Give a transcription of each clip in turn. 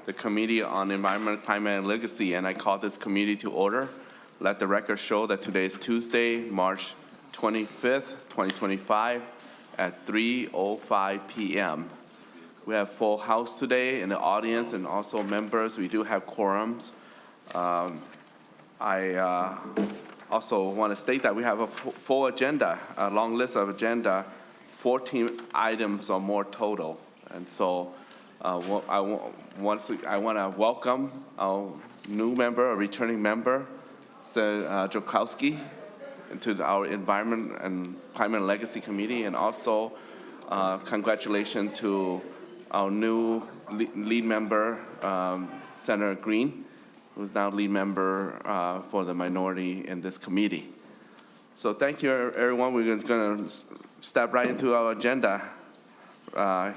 the Committee on Environment, Climate, and Legacy, and I call this committee to order. Let the record show that today is Tuesday, March 25th, 2025 at 3:05 p.m. We have full house today in the audience and also members. We do have quorums. I also want to state that we have a full agenda, a long list of agenda, 14 items or more total. And so I want to welcome our new member, a returning member, Jokowski, to our Environment and Climate and Legacy Committee, and also congratulations to our new lead member, Senator Green, who's now lead member for the minority in this committee. So thank you, everyone. We're going to step right into our agenda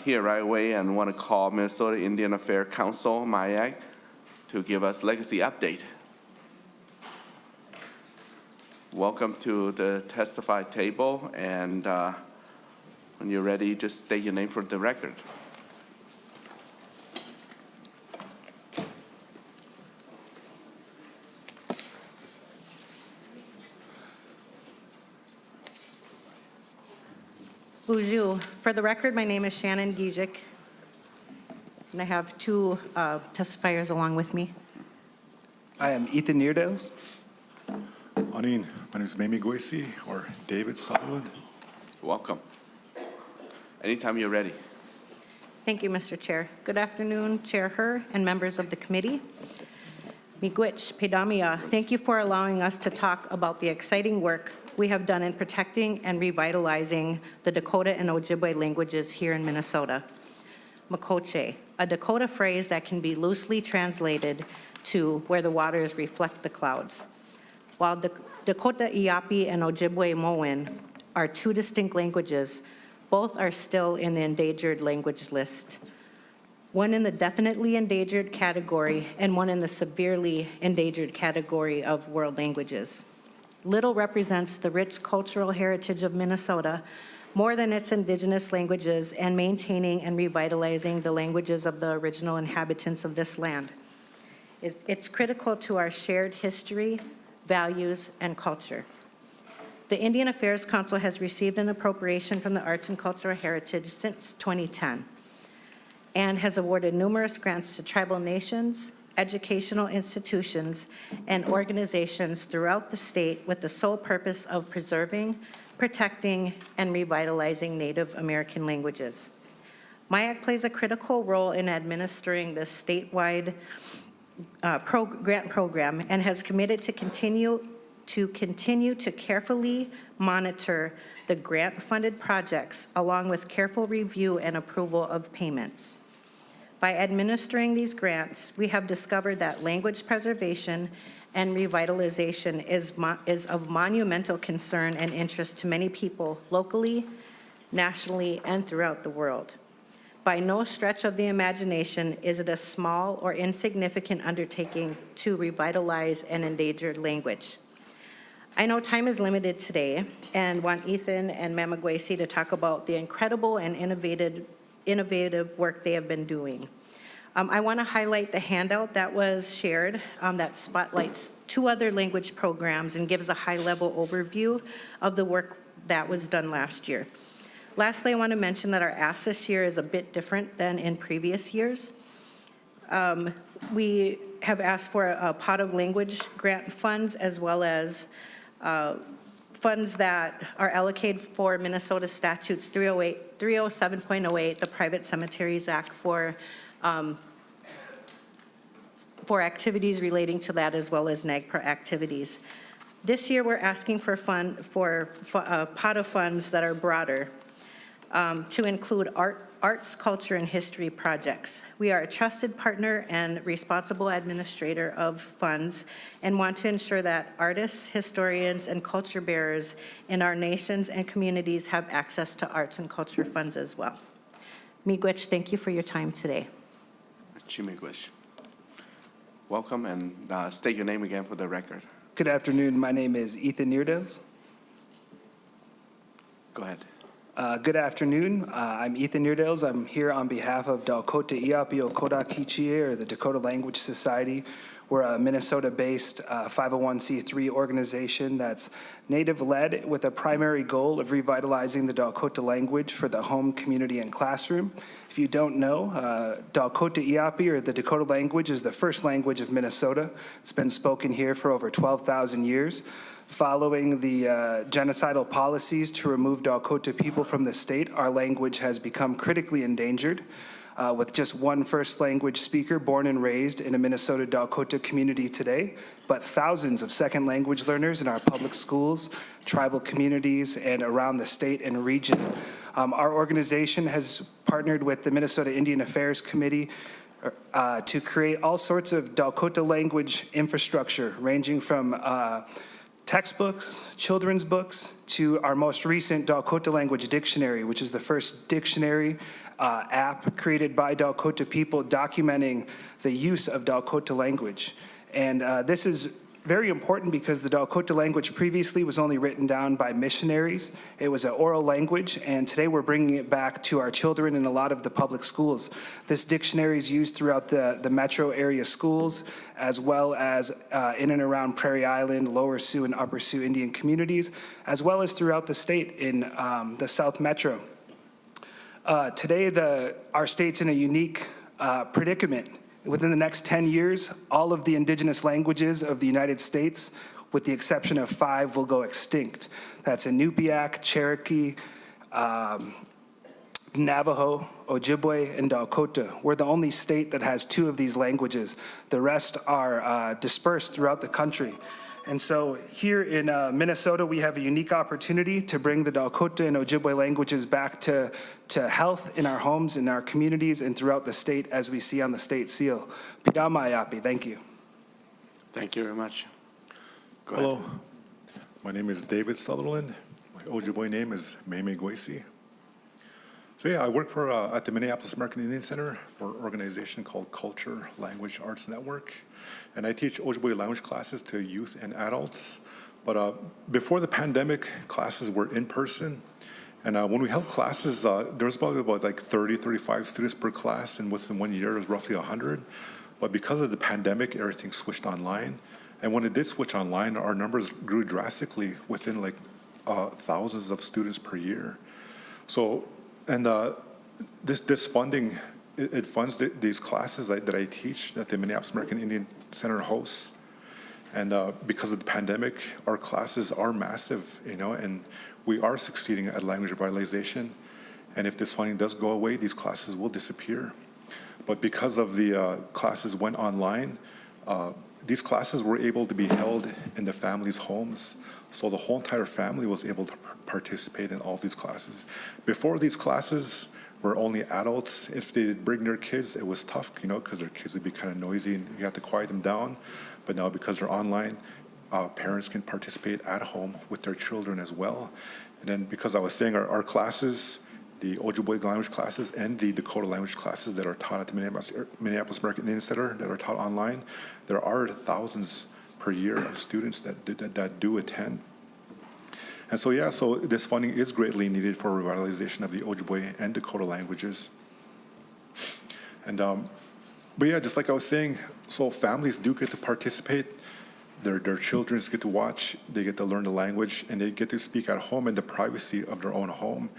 here right away, and want to call Minnesota Indian Affairs Council, MIAC, to give us legacy update. Welcome to the testify table, and when you're ready, just state your name for the record. Bonjour. For the record, my name is Shannon Gijik, and I have two testifiers along with me. I am Ethan Neerdales. Anin, my name is Mamie Goisi, or David Sutherland. Welcome. Anytime you're ready. Thank you, Mr. Chair. Good afternoon, Chair Herr and members of the committee. Miigwech Pedamia, thank you for allowing us to talk about the exciting work we have done in protecting and revitalizing the Dakota and Ojibwe languages here in Minnesota. Makoche, a Dakota phrase that can be loosely translated to where the waters reflect the clouds. While Dakota Iapi and Ojibwe Moen are two distinct languages, both are still in the endangered language list. One in the definitely endangered category and one in the severely endangered category of world languages. Little represents the rich cultural heritage of Minnesota more than its indigenous languages and maintaining and revitalizing the languages of the original inhabitants of this land. It's critical to our shared history, values, and culture. The Indian Affairs Council has received an appropriation from the Arts and Cultural Heritage since 2010 and has awarded numerous grants to tribal nations, educational institutions, and organizations throughout the state with the sole purpose of preserving, protecting, and revitalizing Native American languages. MIAC plays a critical role in administering the statewide grant program and has committed to continue to carefully monitor the grant-funded projects along with careful review and approval of payments. By administering these grants, we have discovered that language preservation and revitalization is of monumental concern and interest to many people locally, nationally, and throughout the world. By no stretch of the imagination is it a small or insignificant undertaking to revitalize an endangered language. I know time is limited today and want Ethan and Mama Gwesi to talk about the incredible and innovative work they have been doing. I want to highlight the handout that was shared that spotlights two other language programs and gives a high-level overview of the work that was done last year. Lastly, I want to mention that our ask this year is a bit different than in previous years. We have asked for a pot of language grant funds as well as funds that are allocated for Minnesota Statutes 307.08, the Private Cemeteries Act, for activities relating to that as well as NAGPRA activities. This year we're asking for a pot of funds that are broader to include arts, culture, and history projects. We are a trusted partner and responsible administrator of funds and want to ensure that artists, historians, and culture bearers in our nations and communities have access to arts and culture funds as well. Miigwech, thank you for your time today. Miigwech. Welcome, and state your name again for the record. Good afternoon. My name is Ethan Neerdales. Go ahead. Good afternoon. I'm Ethan Neerdales. I'm here on behalf of Dakota Iapio Koda Kichie, or the Dakota Language Society. We're a Minnesota-based 501c3 organization that's Native-led with a primary goal of revitalizing the Dakota language for the home, community, and classroom. If you don't know, Dakota Iapio, or the Dakota language, is the first language of Minnesota. It's been spoken here for over 12,000 years. Following the genocidal policies to remove Dakota people from the state, our language has become critically endangered. With just one first language speaker born and raised in a Minnesota Dakota community today, but thousands of second language learners in our public schools, tribal communities, and around the state and region. Our organization has partnered with the Minnesota Indian Affairs Committee to create all sorts of Dakota language infrastructure, ranging from textbooks, children's books, to our most recent Dakota language dictionary, which is the first dictionary app created by Dakota people documenting the use of Dakota language. And this is very important because the Dakota language previously was only written down by missionaries. It was an oral language, and today we're bringing it back to our children in a lot of the public schools. This dictionary is used throughout the metro area schools, as well as in and around Prairie Island, Lower Sioux, and Upper Sioux Indian communities, as well as throughout the state in the South Metro. Today, our state's in a unique predicament. Within the next 10 years, all of the indigenous languages of the United States, with the exception of 5, will go extinct. That's Inupiaq, Cherokee, Navajo, Ojibwe, and Dakota. We're the only state that has 2 of these languages. The rest are dispersed throughout the country. And so here in Minnesota, we have a unique opportunity to bring the Dakota and Ojibwe languages back to health in our homes, in our communities, and throughout the state, as we see on the state seal. Pidama Ayapi, thank you. Thank you very much. Go ahead. Hello, my name is David Sutherland. My Ojibwe name is Meme Goisi. So yeah, I work for at the Minneapolis American Indian Center for an organization called Culture, Language, Arts Network. And I teach Ojibwe language classes to youth and adults. But before the pandemic, classes were in person. And when we held classes, there was probably about like 30, 35 students per class. And within 1 year, it was roughly 100. But because of the pandemic, everything switched online. And when it did switch online, our numbers grew drastically within like thousands of students per year. So, and this funding, it funds these classes that I teach that the Minneapolis American Indian Center hosts. And because of the pandemic, our classes are massive, and we are succeeding at language revitalization. And if this funding does go away, these classes will disappear. But because of the classes went online, these classes were able to be held in the families' homes. So the whole entire family was able to participate in all these classes. Before these classes were only adults. If they did bring their kids, it was tough, because their kids would be kind of noisy and you have to quiet them down. But now because they're online, parents can participate at home with their children as well. And then because I was saying our classes, the Ojibwe language classes and the Dakota language classes that are taught at the Minneapolis American Indian Center that are taught online, there are thousands per year of students that do attend. And so, yeah, so this funding is greatly needed for revitalization of the Ojibwe and Dakota languages. And, but yeah, just like I was saying, so families do get to participate. Their children get to watch, they get to learn the language, and they get to speak at home in the privacy of their own home.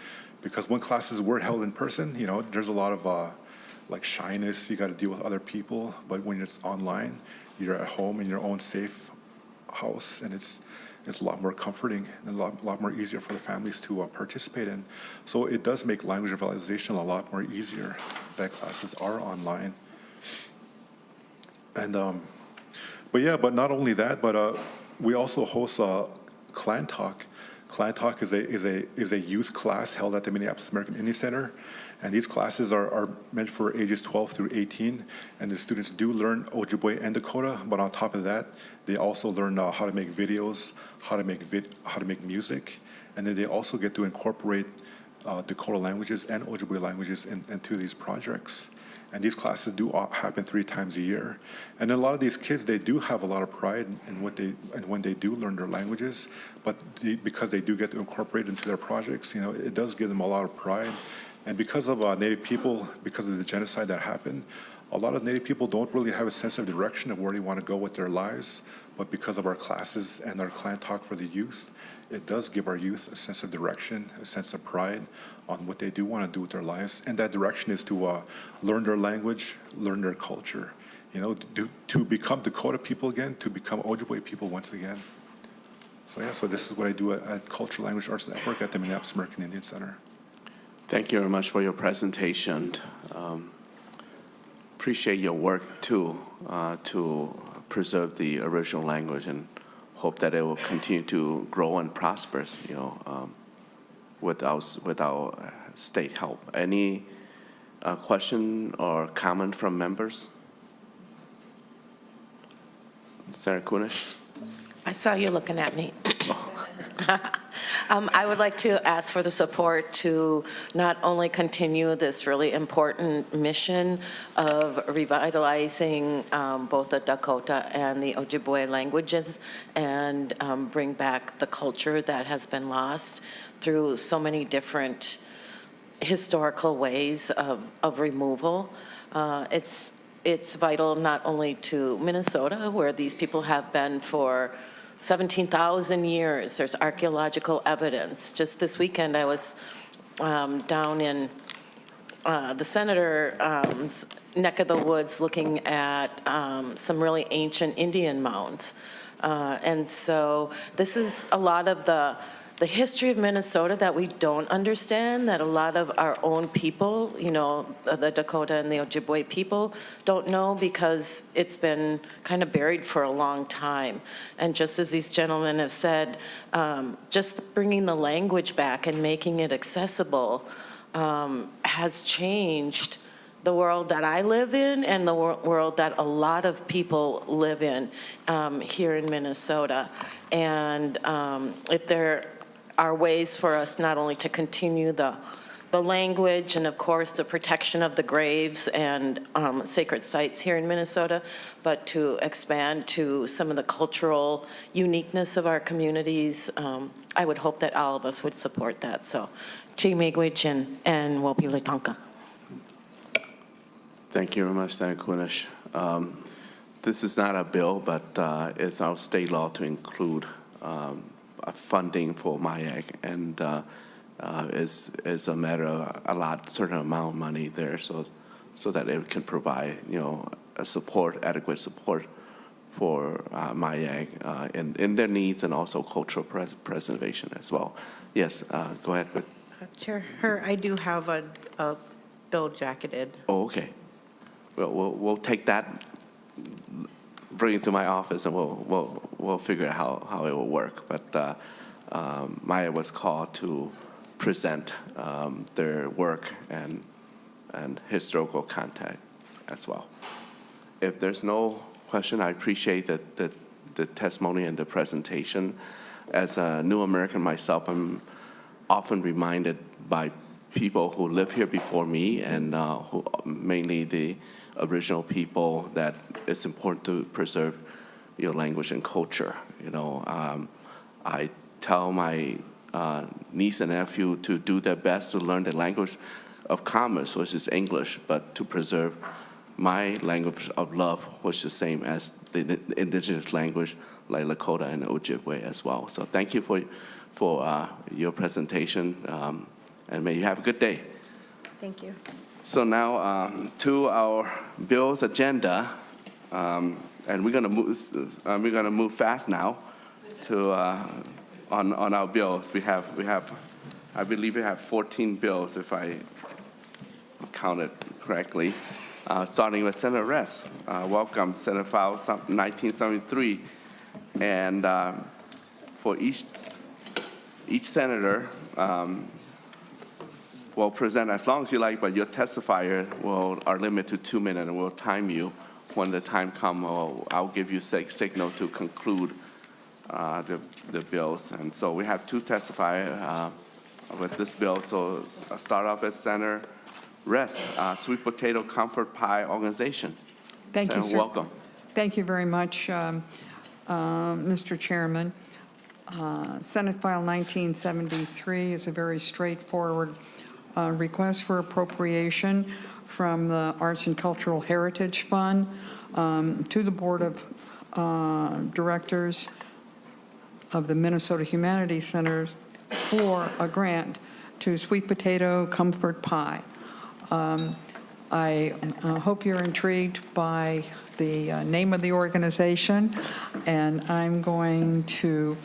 Because when classes were held in person, there's a lot of like shyness, you got to deal with other people. But when it's online, you're at home in your own safe house, and it's a lot more comforting and a lot more easier for the families to participate in. So it does make language revitalization a lot more easier that classes are online. And but not only that, but we also host Clan Talk. Clan Talk is a youth class held at the Minneapolis American Indian Center. And these classes are meant for ages 12 through 18, and the students do learn Ojibwe and Dakota. But on top of that, they also learn how to make videos, how to make music, and then they also get to incorporate Dakota languages and Ojibwe languages into these projects. And these classes do happen 3 times a year. And a lot of these kids, they do have a lot of pride in when they do learn their languages, but because they do get to incorporate into their projects, it does give them a lot of pride. And because of Native people, because of the genocide that happened, a lot of Native people don't really have a sense of direction of where they want to go with their lives. But because of our classes and our clan talk for the youth, it does give our youth a sense of direction, a sense of pride on what they do want to do with their lives. And that direction is to learn their language, learn their culture, to become Dakota people again, to become Ojibwe people once again. So this is what I do at Cultural Language Arts Network at the Minneapolis American Indian Center. Thank you very much for your presentation. Appreciate your work too to preserve the original language, and hope that it will continue to grow and prosper, with our state help. Any question or comment from members? Senator Kunesh? I saw you looking at me. I would like to ask for the support to not only continue this really important mission of revitalizing both the Dakota and the Ojibwe languages and bring back the culture that has been lost through so many different historical ways of removal. It's vital not only to Minnesota, where these people have been for 17,000 years. There's archaeological evidence. Just this weekend, I was down in the senator's neck of the woods looking at some really ancient Indian mounds. And so this is a lot of the history of Minnesota that we don't understand, that a lot of our own people, the Dakota and the Ojibwe people don't know, because it's been kind of buried for a long time. And just as these gentlemen have said, just bringing the language back and making it accessible has changed the world that I live in and the world that a lot of people live in here in Minnesota. And if there are ways for us not only to continue the language and, of course, the protection of the graves and sacred sites here in Minnesota, but to expand to some of the cultural uniqueness of our communities, I would hope that all of us would support that. So, Chi Miigwech and Wopi Letonka. Thank you very much, Senator Kunesh. This is not a bill, but it's our state law to include funding for MIAG, and is a matter of certain amount of money there, so that it can provide adequate support for MIAG in their needs, and also cultural preservation as well. Yes, go ahead. Chair, I do have a bill jacketed. Oh, okay. Well, we'll take that, bring it to my office, and we'll figure out how it will work. But Maya was called to present their work and historical context as well. If there's no question, I appreciate the testimony and the presentation. As a new American myself, I'm often reminded by people who lived here before me, and who mainly the original people, that it's important to preserve your language and culture. I tell my niece and nephew to do their best to learn the language of commerce, which is English, but to preserve my language of love, which is the same as the indigenous language like Lakota and Ojibwe as well. So thank you for your presentation, and may you have a good day. Thank you. So now to our bill's agenda, and we're gonna move fast now to on our bills. We have I believe we have 14 bills, if I counted correctly. Starting with Senator Ress. Welcome, Senate File 1973, and for each senator. Will present as long as you like, but your testifier are limited to 2 minutes, and we'll time you. When the time comes, I'll give you signal to conclude the bills. And so we have 2 testifiers with this bill. So I'll start off with Senator Rest, Sweet Potato Comfort Pie Organization. Thank you, So, sir. welcome. Thank you very much, Mr. Chairman. Senate File 1973 is a very straightforward request for appropriation from the Arts and Cultural Heritage Fund to the Board of Directors of the Minnesota Humanities Centers for a grant to Sweet Potato Comfort Pie. I hope you're intrigued by the name of the organization, and I'm going to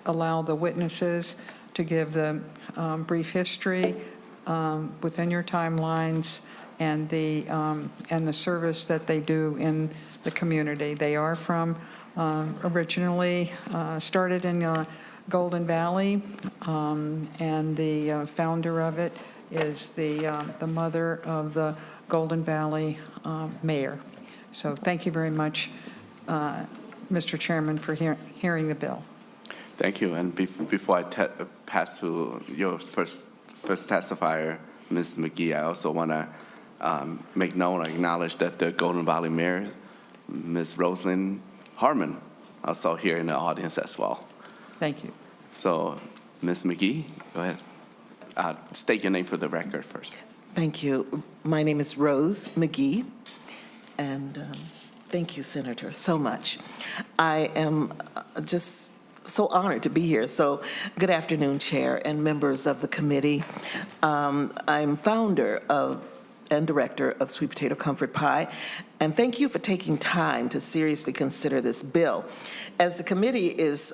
allow the witnesses to give the brief history within your timelines and the service that they do in the community. They are from originally started in Golden Valley, and the founder of it is the mother of the Golden Valley mayor. So thank you very much, Mr. Chairman, for hearing the bill. Thank you. And before I pass to your first testifier, Ms. McGee, I also want to make known or acknowledge that the Golden Valley Mayor, Ms. Rosalind Harmon, also here in the audience as well. Thank you. So, Ms. McGee, go ahead. State your name for the record first. Thank you. My name is Rose McGee, and thank you, Senator, so much. I am just so honored to be here. So good afternoon, Chair and members of the committee. I'm founder of and director of Sweet Potato Comfort Pie, and thank you for taking time to seriously consider this bill. As the committee is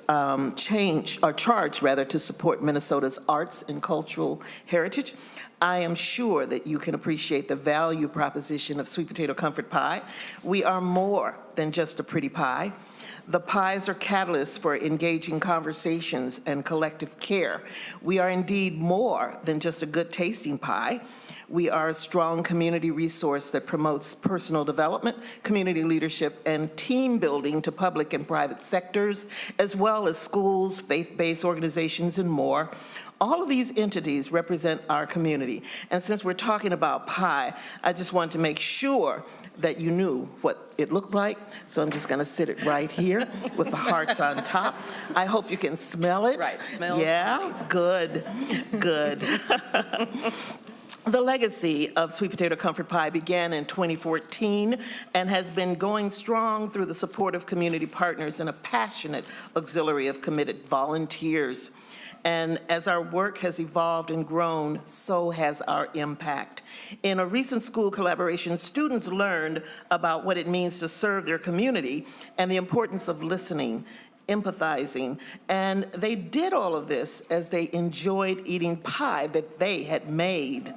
charged to support Minnesota's arts and cultural heritage, I am sure that you can appreciate the value proposition of Sweet Potato Comfort Pie. We are more than just a pretty pie. The pies are catalysts for engaging conversations and collective care. We are indeed more than just a good tasting pie. We are a strong community resource that promotes personal development, community leadership, and team building to public and private sectors, as well as schools, faith-based organizations, and more. All of these entities represent our community. And since we're talking about pie, I just wanted to make sure that you knew what it looked like. So I'm just going to sit it right here with the hearts on top. I hope you can smell it. Right, smells. Yeah, good, good. The legacy of Sweet Potato Comfort Pie began in 2014 and has been going strong through the support of community partners and a passionate auxiliary of committed volunteers. And as our work has evolved and grown, so has our impact. In a recent school collaboration, students learned about what it means to serve their community and the importance of listening, empathizing, and they did all of this as they enjoyed eating pie that they had made.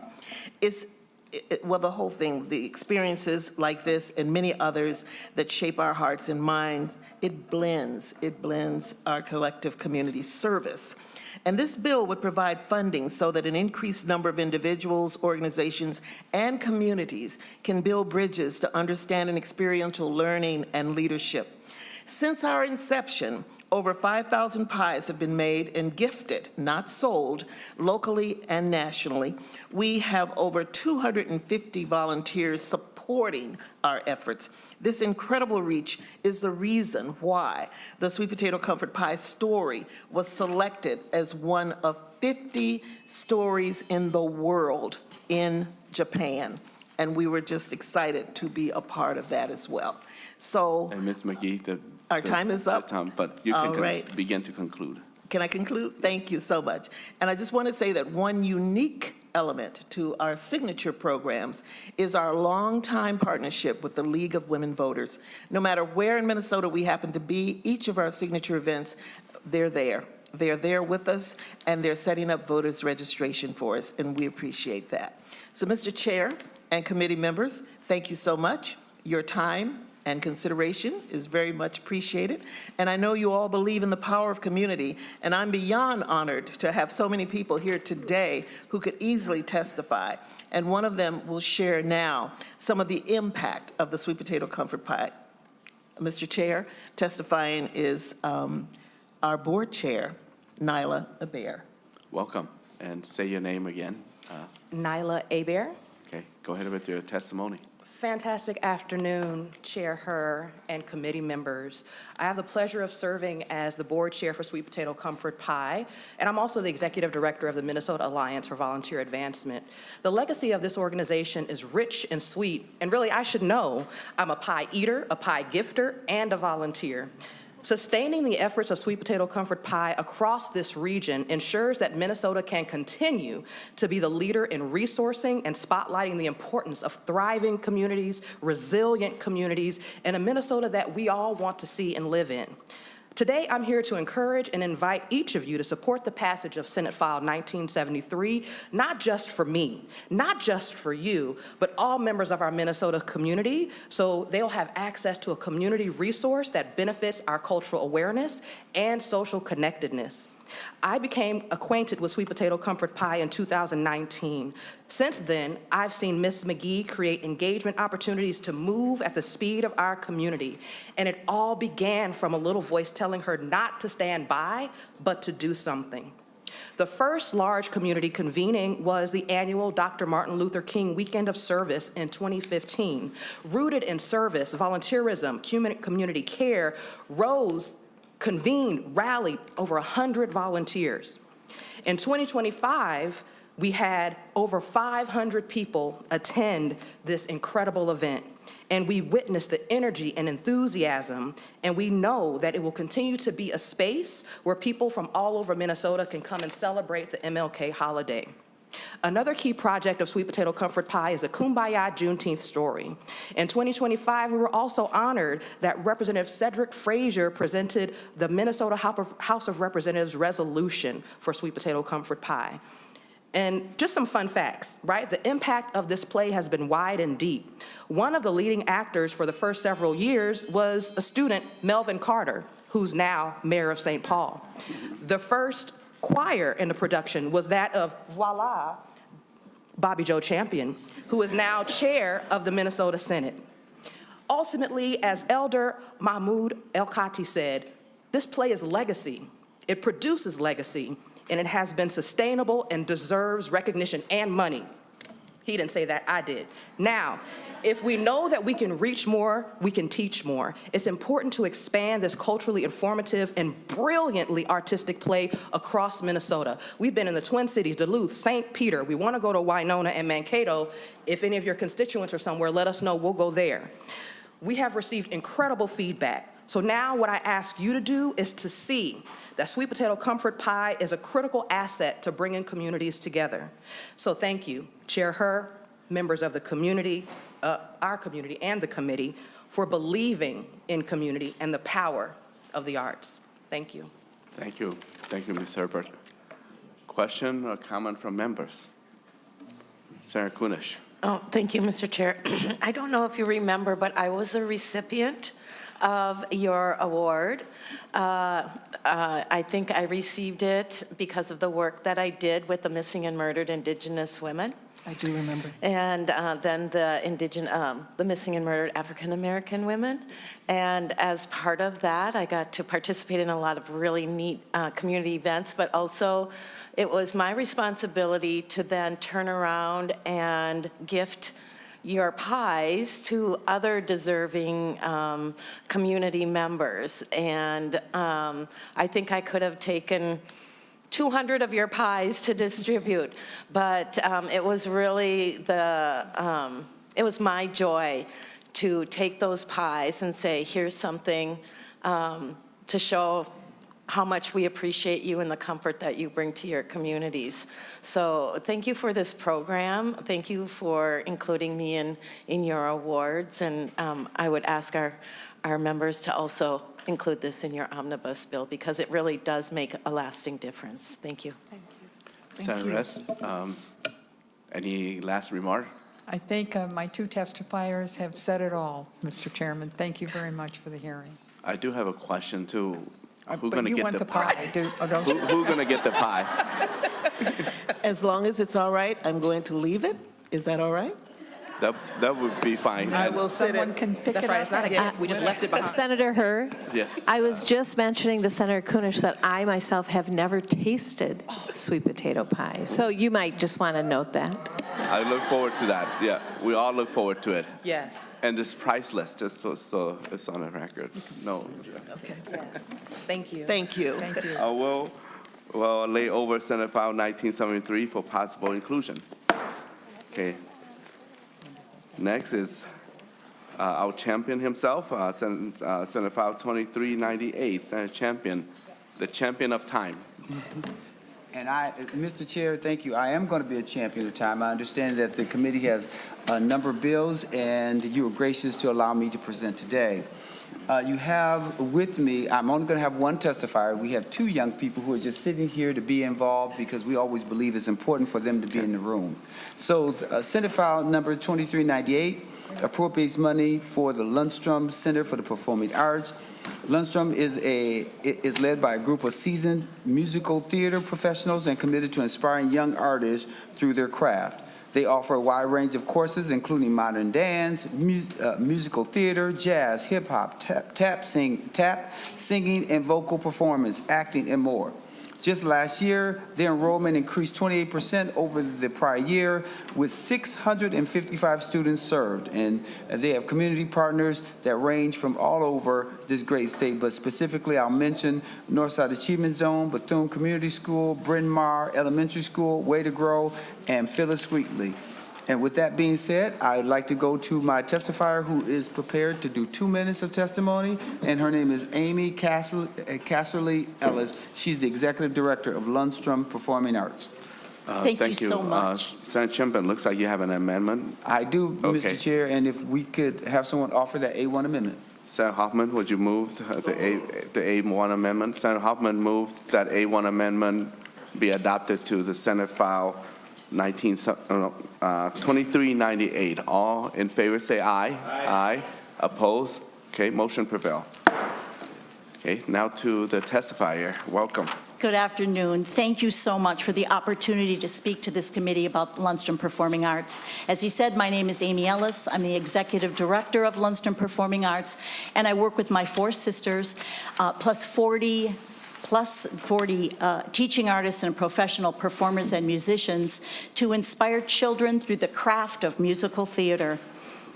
Well, the whole thing, the experiences like this and many others that shape our hearts and minds, it blends our collective community service. And this bill would provide funding so that an increased number of individuals, organizations, and communities can build bridges to understand and experiential learning and leadership. Since our inception, over 5,000 pies have been made and gifted, not sold, locally and nationally. We have over 250 volunteers supporting our efforts. This incredible reach is the reason why the Sweet Potato Comfort Pie story was selected as one of 50 stories in the world in Japan. And we were just excited to be a part of that as well. So, And Ms. McGee, our time is up. But you can All right. begin to conclude. Can I conclude? Thank you so much. And I just want to say that one unique element to our signature programs is our longtime partnership with the League of Women Voters. No matter where in Minnesota we happen to be, each of our signature events, they're there. They're there with us, and they're setting up voters registration for us, and we appreciate that. So, Mr. Chair and committee members, thank you so much. Your time and consideration is very much appreciated. And I know you all believe in the power of community, and I'm beyond honored to have so many people here today who could easily testify. And one of them will share now some of the impact of the Sweet Potato Comfort Pie. Mr. Chair, testifying is our board chair, Nyla Abair. Welcome. and say your name again. Nyla Abear. Okay, go ahead with your testimony. Fantastic afternoon, Chair Herr and committee members. I have the pleasure of serving as the board chair for Sweet Potato Comfort Pie, and I'm also the executive director of the Minnesota Alliance for Volunteer Advancement. The legacy of this organization is rich and sweet, and really I should know I'm a pie eater, a pie gifter, and a volunteer. Sustaining the efforts of Sweet Potato Comfort Pie across this region ensures that Minnesota can continue to be the leader in resourcing and spotlighting the importance of thriving communities, resilient communities, and a Minnesota that we all want to see and live in. Today, I'm here to encourage and invite each of you to support the passage of Senate File 1973, not just for me, not just for you, but all members of our Minnesota community, so they'll have access to a community resource that benefits our cultural awareness and social connectedness. I became acquainted with Sweet Potato Comfort Pie in 2019. Since then, I've seen Ms. McGee create engagement opportunities to move at the speed of our community. And it all began from a little voice telling her not to stand by, but to do something. The first large community convening was the annual Dr. Martin Luther King Weekend of Service in 2015. Rooted in service, volunteerism, community care, convened, rallied over 100 volunteers. In 2025, we had over 500 people attend this incredible event, and we witnessed the energy and enthusiasm, and we know that it will continue to be a space where people from all over Minnesota can come and celebrate the MLK holiday. Another key project of Sweet Potato Comfort Pie is a Kumbaya Juneteenth story. In 2025, we were also honored that Representative Cedric Frazier presented the Minnesota House of Representatives resolution for Sweet Potato Comfort Pie. And just some fun facts, right? The impact of this play has been wide and deep. One of the leading actors for the first several years was a student, Melvin Carter, who's now mayor of St. Paul. The first choir in the production was that of, voila, Bobby Joe Champion, who is now chair of the Minnesota Senate. Ultimately, as Elder Mahmoud El-Khati said, this play is legacy. It produces legacy, and it has been sustainable and deserves recognition and money. He didn't say that, I did. Now, if we know that we can reach more, we can teach more. It's important to expand this culturally informative and brilliantly artistic play across Minnesota. We've been in the Twin Cities, Duluth, St. Peter. We want to go to Winona and Mankato. If any of your constituents are somewhere, let us know, we'll go there. We have received incredible feedback. So now what I ask you to do is to see that Sweet Potato Comfort Pie is a critical asset to bringing communities together. So thank you, Chair Herr, members of the community, our community and the committee, for believing in community and the power of the arts. Thank you. Thank you. Thank you, Ms. Herbert. Question or comment from members? Senator Kunish. Oh, thank you, Mr. Chair. I don't know if you remember, but I was a recipient of your award. I think I received it because of the work that I did with the missing and murdered Indigenous women. I do remember. And then the missing and murdered African American women. And as part of that, I got to participate in a lot of really neat community events, but also it was my responsibility to then turn around and gift your pies to other deserving community members. And I think I could have taken 200 of your pies to distribute, but it was really it was my joy to take those pies and say, here's something to show how much we appreciate you and the comfort that you bring to your communities. So thank you for this program. Thank you for including me in your awards. And I would ask our members to also include this in your omnibus bill because it really does make a lasting difference. Thank you. Thank you. Senator Ress, any last remark? I think my two testifiers have said it all, Mr. Chairman. Thank you very much for the hearing. I do have a question too. Who's But going to you get want the pie? don't you? Who's going to get the pie? As long as it's all right, I'm going to leave it. Is that all right? That would be fine. I will sit Someone it. can pick That's it right, up. it's not a gift, we just left it behind. Senator Herr, Yes. I was just mentioning to Senator Kunish that I myself have never tasted sweet potato pie. So you might just want to note that. I look forward to that. Yeah, we all look forward to it. Yes. And it's priceless, just so it's on the record. No. Okay. Thank you. Thank you. Thank you. I will lay over Senate File 1973 for possible inclusion. Okay. Next is our champion himself, Senate File 2398, Senator Champion, the champion of time. And Mr. Chair, thank you. I am going to be a champion of time. I understand that the committee has a number of bills, and you were gracious to allow me to present today. You have with me, I'm only going to have one testifier. We have two young people who are just sitting here to be involved because we always believe it's important for them to be in the room. So Senate File number 2398 appropriates money for the Lundstrum Center for the Performing Arts. Lundstrum is led by a group of seasoned musical theater professionals and committed to inspiring young artists through their craft. They offer a wide range of courses, including modern dance, musical theater, jazz, hip-hop, tap, singing, and vocal performance, acting, and more. Just last year, their enrollment increased 28% over the prior year, with 655 students served. And they have community partners that range from all over this great state, but specifically I'll mention Northside Achievement Zone, Bethune Community School, Bryn Mawr Elementary School, Way to Grow, and Phyllis Wheatley. And with that being said, I'd like to go to my testifier who is prepared to do 2 minutes of testimony, and her name is Amy Casserly Ellis. She's the Executive Director of Lundstrum Performing Arts. Thank you so much. Senator Champion, looks like you have an amendment. I do, Okay. Mr. Chair, and if we could have someone offer that A1 amendment. Senator Hoffman, would you move the A1 amendment? Senator Hoffman moved that A1 amendment be adopted to the Senate File 2398. All in favor say aye. Aye. Opposed? Okay, motion prevail. Okay, now to the testifier. Welcome. Good afternoon. Thank you so much for the opportunity to speak to this committee about Lundstrum Performing Arts. As he said, my name is Amy Ellis. I'm the Executive Director of Lundstrum Performing Arts, and I work with my 4 sisters, plus 40 teaching artists and professional performers and musicians to inspire children through the craft of musical theater.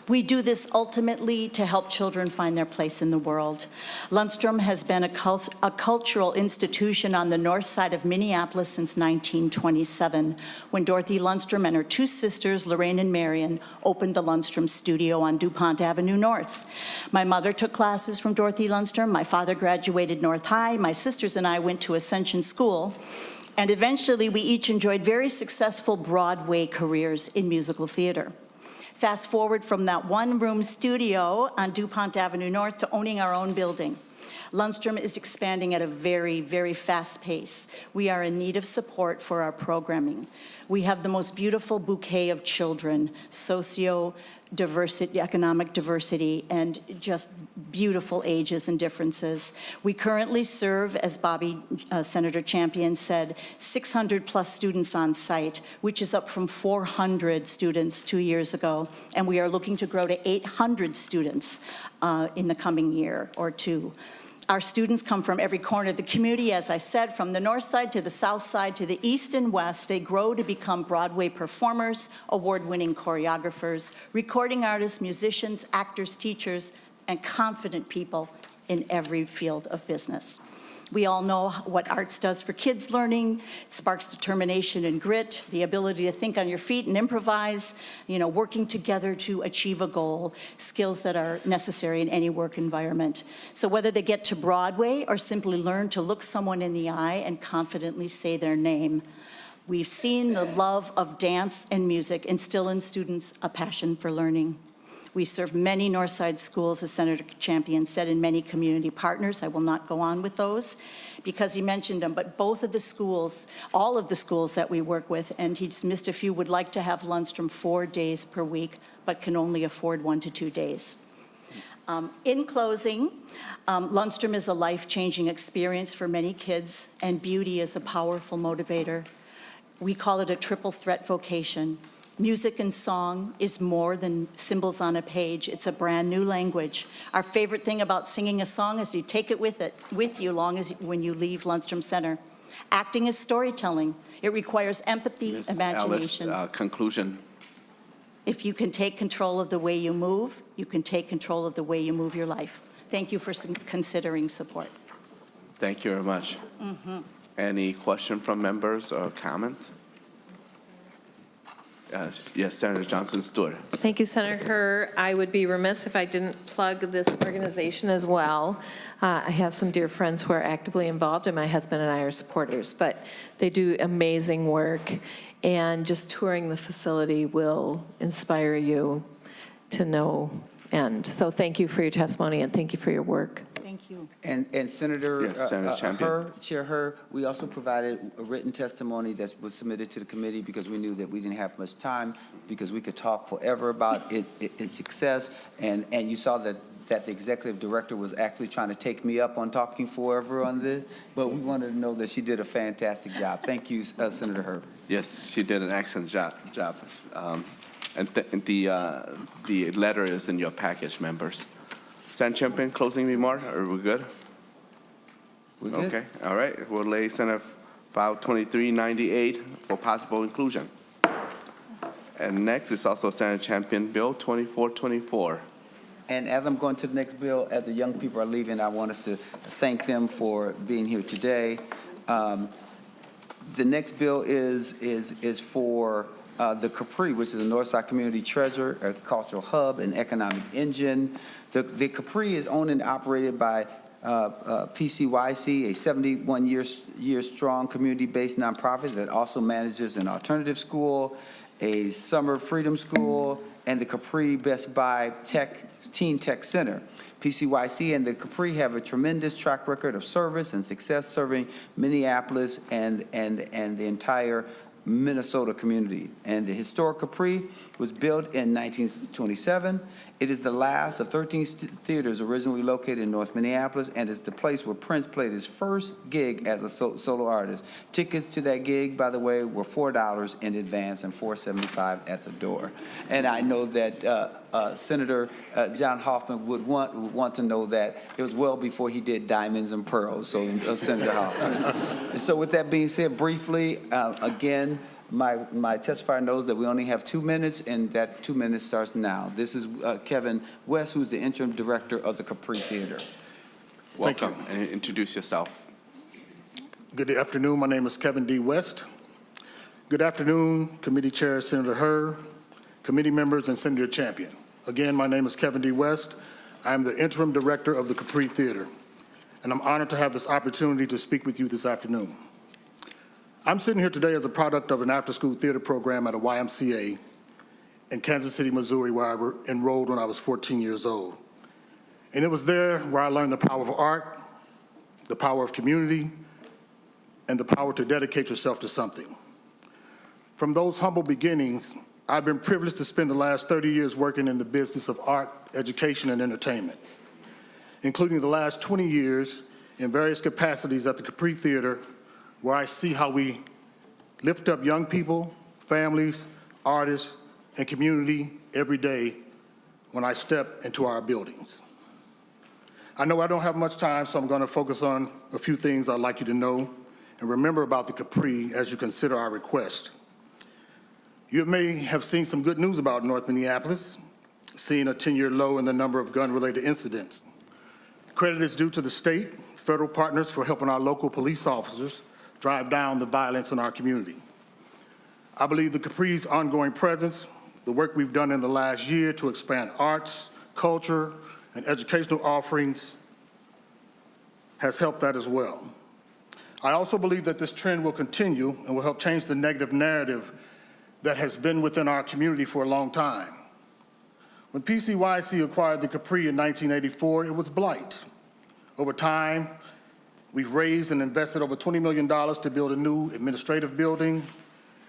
We do this ultimately to help children find their place in the world. Lundstrum has been a cultural institution on the north side of Minneapolis since 1927, when Dorothy Lundstrum and her 2 sisters, Lorraine and Marion, opened the Lundstrum Studio on DuPont Avenue North. My mother took classes from Dorothy Lundstrum. My father graduated North High. My sisters and I went to Ascension School. And eventually, we each enjoyed very successful Broadway careers in musical theater. Fast forward from that one-room studio on DuPont Avenue North to owning our own building. Lundstrum is expanding at a very, very fast pace. We are in need of support for our programming. We have the most beautiful bouquet of children, socio-diversity, economic diversity, and just beautiful ages and differences. We currently serve, as Senator Champion said, 600+ students on site, which is up from 400 students 2 years ago, and we are looking to grow to 800 students in the coming year or 2. Our students come from every corner of the community, as I said, from the north side to the south side to the east and west. They grow to become Broadway performers, award-winning choreographers, recording artists, musicians, actors, teachers, and confident people in every field of business. We all know what arts does for kids learning. It sparks determination and grit, the ability to think on your feet and improvise, working together to achieve a goal, skills that are necessary in any work environment. So whether they get to Broadway or simply learn to look someone in the eye and confidently say their name, we've seen the love of dance and music instill in students a passion for learning. We serve many Northside schools, as Senator Champion said, and many community partners. I will not go on with those because he mentioned them, but both of the schools, all of the schools that we work with, and he just missed a few, would like to have Lundstrum 4 days per week, but can only afford 1 to 2 days. In closing, Lundstrum is a life-changing experience for many kids, and beauty is a powerful motivator. We call it a triple threat vocation. Music and song is more than symbols on a page. It's a brand new language. Our favorite thing about singing a song is you take it with you long as when you leave Lundstrum Center. Acting is storytelling. It requires empathy, Ms. imagination. Ellis, conclusion. If you can take control of the way you move, you can take control of the way you move your life. Thank you for considering support. Thank you very much. Any question from members or comment? Yes, Senator Johnson Stewart. Thank you, Senator Herr. I would be remiss if I didn't plug this organization as well. I have some dear friends who are actively involved, and my husband and I are supporters, but they do amazing work, and just touring the facility will inspire you to no end. So thank you for your testimony, and thank you for your work. Thank you. And Senator, Yes, Senator Champion. Chair Herr, we also provided a written testimony that was submitted to the committee because we knew that we didn't have much time, because we could talk forever about its success. And you saw that the executive director was actually trying to take me up on talking forever on this, but we wanted to know that she did a fantastic job. Thank you, Senator Herr. Yes, she did an excellent job. And the letter is in your package, members. Senator Champion, closing remark, are we good? We good? Okay, all right. We'll lay Senate File 2398 for possible inclusion. And next is also Senator Champion Bill 2424. And as I'm going to the next bill, as the young people are leaving, I want us to thank them for being here today. The next bill is for the Capri, which is the Northside Community Treasure, a cultural hub, and economic engine. The Capri is owned and operated by PCYC, a 71-year strong community-based nonprofit that also manages an alternative school, a summer freedom school, and the Capri Best Buy Teen Tech Center. PCYC and the Capri have a tremendous track record of service and success serving Minneapolis and the entire Minnesota community. And the historic Capri was built in 1927. It is the last of 13 theaters originally located in North Minneapolis, and is the place where Prince played his first gig as a solo artist. Tickets to that gig, by the way, were $4 in advance and $4.75 at the door. And I know that Senator John Hoffman would want to know that it was well before he did Diamonds and Pearls, so Senator Hoffman. And so with that being said, briefly, again, my testifier knows that we only have 2 minutes, and that 2 minutes starts now. This is Kevin West, who's the interim director of the Capri Theater. Welcome, and introduce yourself. Good afternoon. My name is Kevin D. West. Good afternoon, Committee Chair Senator Herr, committee members, and Senator Champion. Again, my name is Kevin D. West. I am the interim director of the Capri Theater, and I'm honored to have this opportunity to speak with you this afternoon. I'm sitting here today as a product of an after-school theater program at a YMCA in Kansas City, Missouri, where I enrolled when I was 14 years old. And it was there where I learned the power of art, the power of community, and the power to dedicate yourself to something. From those humble beginnings, I've been privileged to spend the last 30 years working in the business of art, education, and entertainment, including the last 20 years in various capacities at the Capri Theater, where I see how we lift up young people, families, artists, and community every day when I step into our buildings. I know I don't have much time, so I'm going to focus on a few things I'd like you to know and remember about the Capri as you consider our request. You may have seen some good news about North Minneapolis, seeing a 10-year low in the number of gun-related incidents. Credit is due to the state, federal partners for helping our local police officers drive down the violence in our community. I believe the Capri's ongoing presence, the work we've done in the last year to expand arts, culture, and educational offerings has helped that as well. I also believe that this trend will continue and will help change the negative narrative that has been within our community for a long time. When PCYC acquired the Capri in 1984, it was blight. Over time, we've raised and invested over $20 million to build a new administrative building,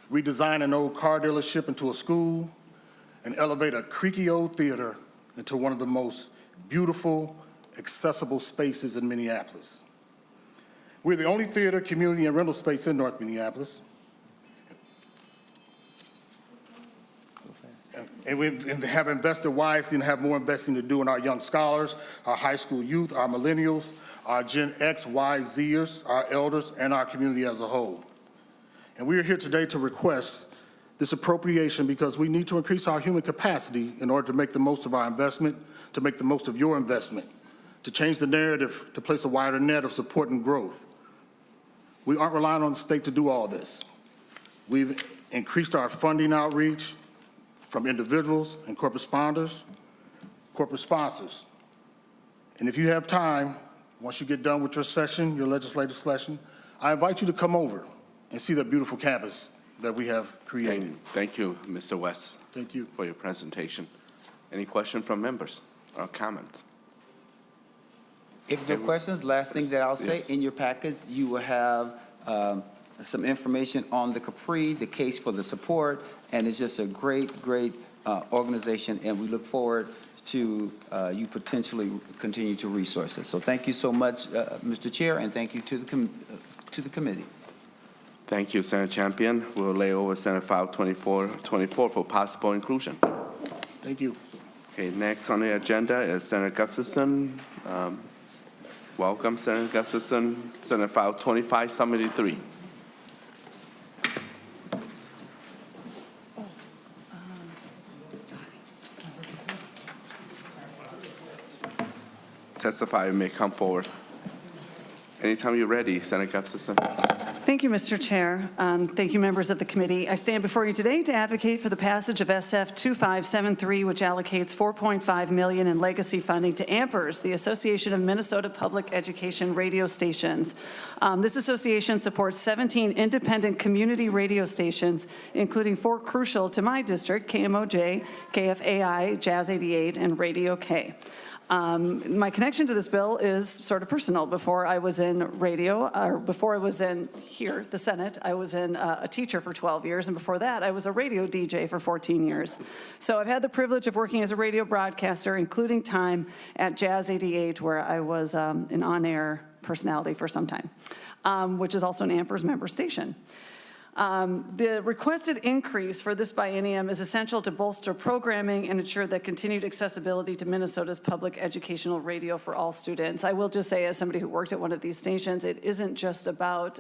redesign an old car dealership into a school, and elevate a creaky old theater into one of the most beautiful, accessible spaces in Minneapolis. We're the only theater, community, and rental space in North Minneapolis. And we have invested wisely and have more investing to do in our young scholars, our high school youth, our millennials, our Gen X, Y, Zers, our elders, and our community as a whole. And we are here today to request this appropriation because we need to increase our human capacity in order to make the most of our investment, to make the most of your investment, to change the narrative, to place a wider net of support and growth. We aren't relying on the state to do all this. We've increased our funding outreach from individuals and corporate sponsors. And if you have time, once you get done with your session, your legislative session, I invite you to come over and see that beautiful campus that we have created. Thank you, Mr. West. Thank you. For your presentation. Any question from members or comments? If no questions, last thing that I'll say, Yes. in your package, you will have some information on the Capri, the case for the support, and it's just a great organization, and we look forward to you potentially continue to resource it. So thank you so much, Mr. Chair, and thank you to the committee. Thank you, Senator Champion. We'll lay over Senate File 2424 for possible inclusion. Thank you. Okay, next on the agenda is Senator Gustafson. Welcome, Senator Gustafson. Senate File 2573. Testify, you may come forward. Anytime you're ready, Senator Gustafson. Thank you, Mr. Chair. Thank you, members of the committee. I stand before you today to advocate for the passage of SF 2573, which allocates $4.5 million in legacy funding to AMPERS, the Association of Minnesota Public Education Radio Stations. This association supports 17 independent community radio stations, including 4 crucial to my district, KMOJ, KFAI, Jazz 88, and Radio K. My connection to this bill is sort of personal. Before I was in radio, or before I was in here, the Senate, I was a teacher for 12 years, and before that, I was a radio DJ for 14 years. So I've had the privilege of working as a radio broadcaster, including time at Jazz 88, where I was an on-air personality for some time, which is also an AMPERS member station. The requested increase for this biennium is essential to bolster programming and ensure that continued accessibility to Minnesota's public educational radio for all students. I will just say, as somebody who worked at one of these stations, it isn't just about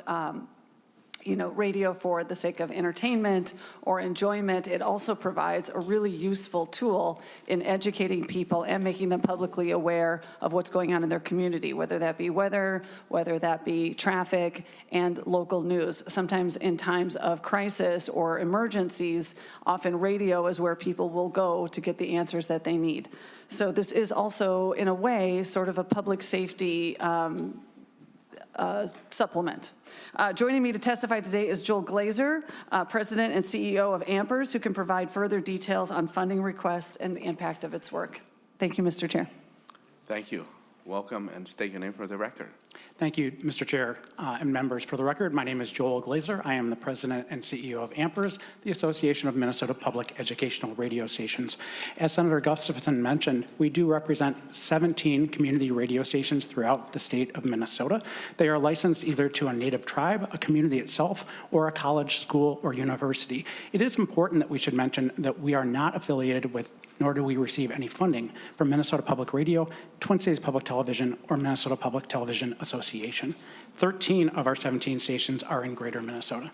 radio for the sake of entertainment or enjoyment. It also provides a really useful tool in educating people and making them publicly aware of what's going on in their community, whether that be weather, whether that be traffic, and local news. Sometimes in times of crisis or emergencies, often radio is where people will go to get the answers that they need. So this is also, in a way, sort of a public safety supplement. Joining me to testify today is Joel Glazer, President and CEO of AMPERS, who can provide further details on funding requests and the impact of its work. Thank you, Mr. Chair. Thank you. Welcome, and state your name for the record. Thank you, Mr. Chair and members. For the record, my name is Joel Glazer. I am the President and CEO of AMPERS, the Association of Minnesota Public Educational Radio Stations. As Senator Gustafson mentioned, we do represent 17 community radio stations throughout the state of Minnesota. They are licensed either to a native tribe, a community itself, or a college, school, or university. It is important that we should mention that we are not affiliated with, nor do we receive any funding from Minnesota Public Radio, Twin Cities Public Television, or Minnesota Public Television Association. 13 of our 17 stations are in Greater Minnesota.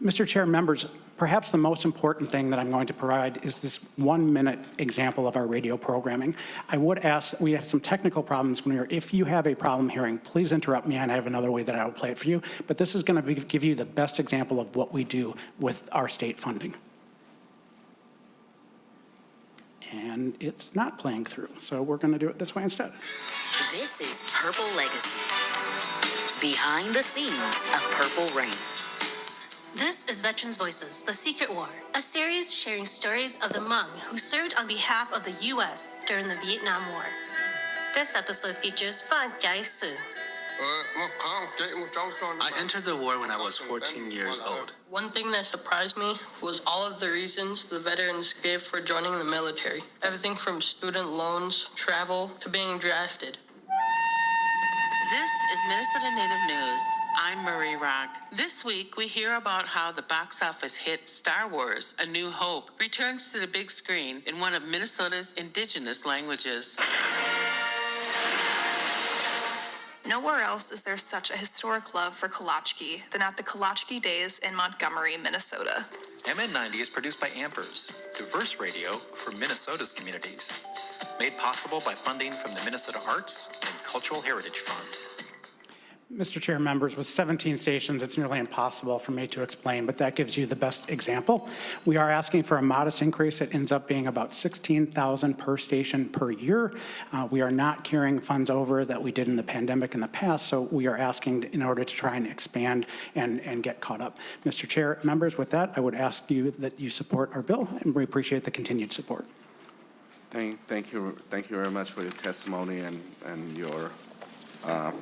Mr. Chair, members, perhaps the most important thing that I'm going to provide is this 1-minute example of our radio programming. I would ask, we had some technical problems when we were, if you have a problem hearing, please interrupt me and I have another way that I will play it for you, but this is going to give you the best example of what we do with our state funding. And it's not playing through, so we're going to do it this way instead. This is Purple Legacy, behind the scenes of Purple Rain. This is Veterans Voices, The Secret War, a series sharing stories of the Hmong who served on behalf of the U.S. during the Vietnam War. This episode features Phan Jai Su. I entered the war when I was 14 years old. One thing that surprised me was all of the reasons the veterans gave for joining the military. Everything from student loans, travel, to being drafted. This is Minnesota Native News. I'm Marie Rock. This week, we hear about how the box office hit Star Wars: A New Hope returns to the big screen in one of Minnesota's indigenous languages. Nowhere else is there such a historic love for Kolachki than at the Kolachki Days in Montgomery, Minnesota. MN90 is produced by Ampers, diverse radio for Minnesota's communities. Made possible by funding from the Minnesota Arts and Cultural Heritage Fund. Mr. Chair, members, with 17 stations, it's nearly impossible for me to explain, but that gives you the best example. We are asking for a modest increase. It ends up being about $16,000 per station per year. We are not carrying funds over that we did in the pandemic in the past, so we are asking in order to try and expand and get caught up. Mr. Chair, members, with that, I would ask you that you support our bill, and we appreciate the continued support. Thank you very much for your testimony and your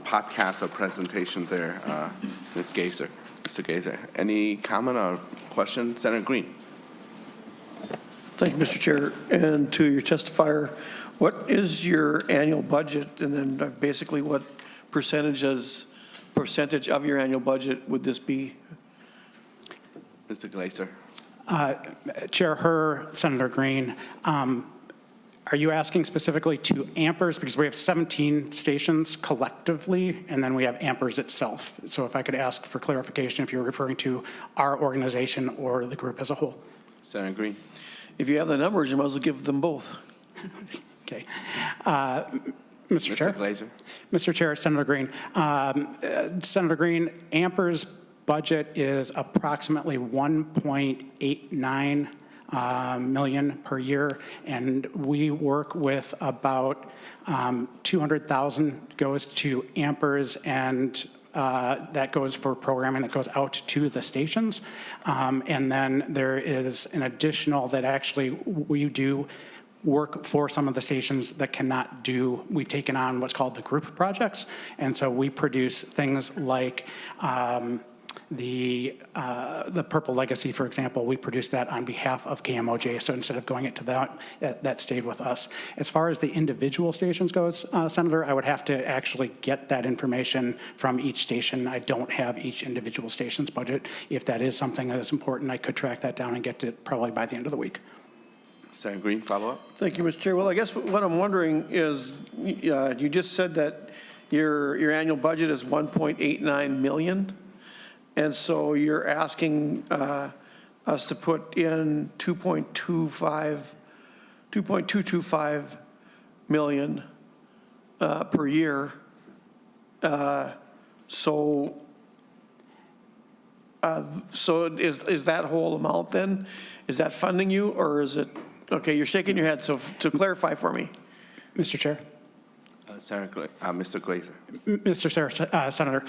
podcast or presentation there, Ms. Gazer. Mr. Gazer, any comment or question? Senator Green. Thank you, Mr. Chair. And to your testifier, what is your annual budget? And then basically what percentage of your annual budget would this be? Mr. Glazer. Chair Herr, Senator Green, are you asking specifically to Ampers? Because we have 17 stations collectively, and then we have Ampers itself. So if I could ask for clarification if you're referring to our organization or the group as a whole. Senator Green. If you have the numbers, you might as well give them both. Okay. Mr. Chair. Glazer. Mr. Chair, Senator Green. Senator Green, Ampers budget is approximately 1.89 million per year, and we work with about 200,000 goes to Ampers, and that goes for programming that goes out to the stations. And then there is an additional that actually we do work for some of the stations that cannot do. We've taken on what's called the group projects, and so we produce things like the Purple Legacy, for example. We produced that on behalf of KMOJ, so instead of going it to that stayed with us. As far as the individual stations goes, Senator, I would have to actually get that information from each station. I don't have each individual station's budget. If that is something that is important, I could track that down and get to it probably by the end of the week. Senator Green, follow up. Thank you, Mr. Chair. Well, I guess what I'm wondering is, you just said that your annual budget is 1.89 million. And so you're asking us to put in 2.225 million per year. So is that whole amount then? Is that funding you, or is it? Okay, you're shaking your head. So to clarify for me, Mr. Chair. Mr. Glazer. Mr. Senator,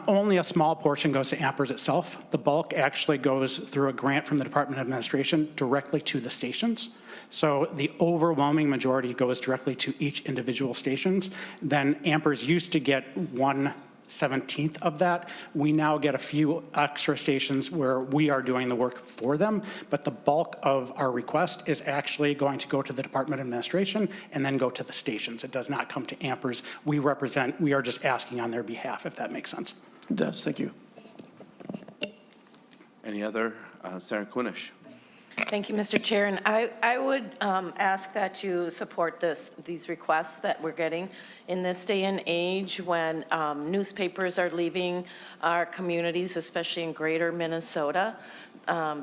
only a small portion goes to Ampers itself. The bulk actually goes through a grant from the Department of Administration directly to the stations. So the overwhelming majority goes directly to each individual stations. Then Ampers used to get 1/17 of that. We now get a few extra stations where we are doing the work for them, but the bulk of our request is actually going to go to the Department of Administration and then go to the stations. It does not come to Ampers. We are just asking on their behalf, if that makes sense. It does. Thank you. Any other? Senator Kunish. Thank you, Mr. Chair. And I would ask that you support these requests that we're getting in this day and age when newspapers are leaving our communities, especially in greater Minnesota.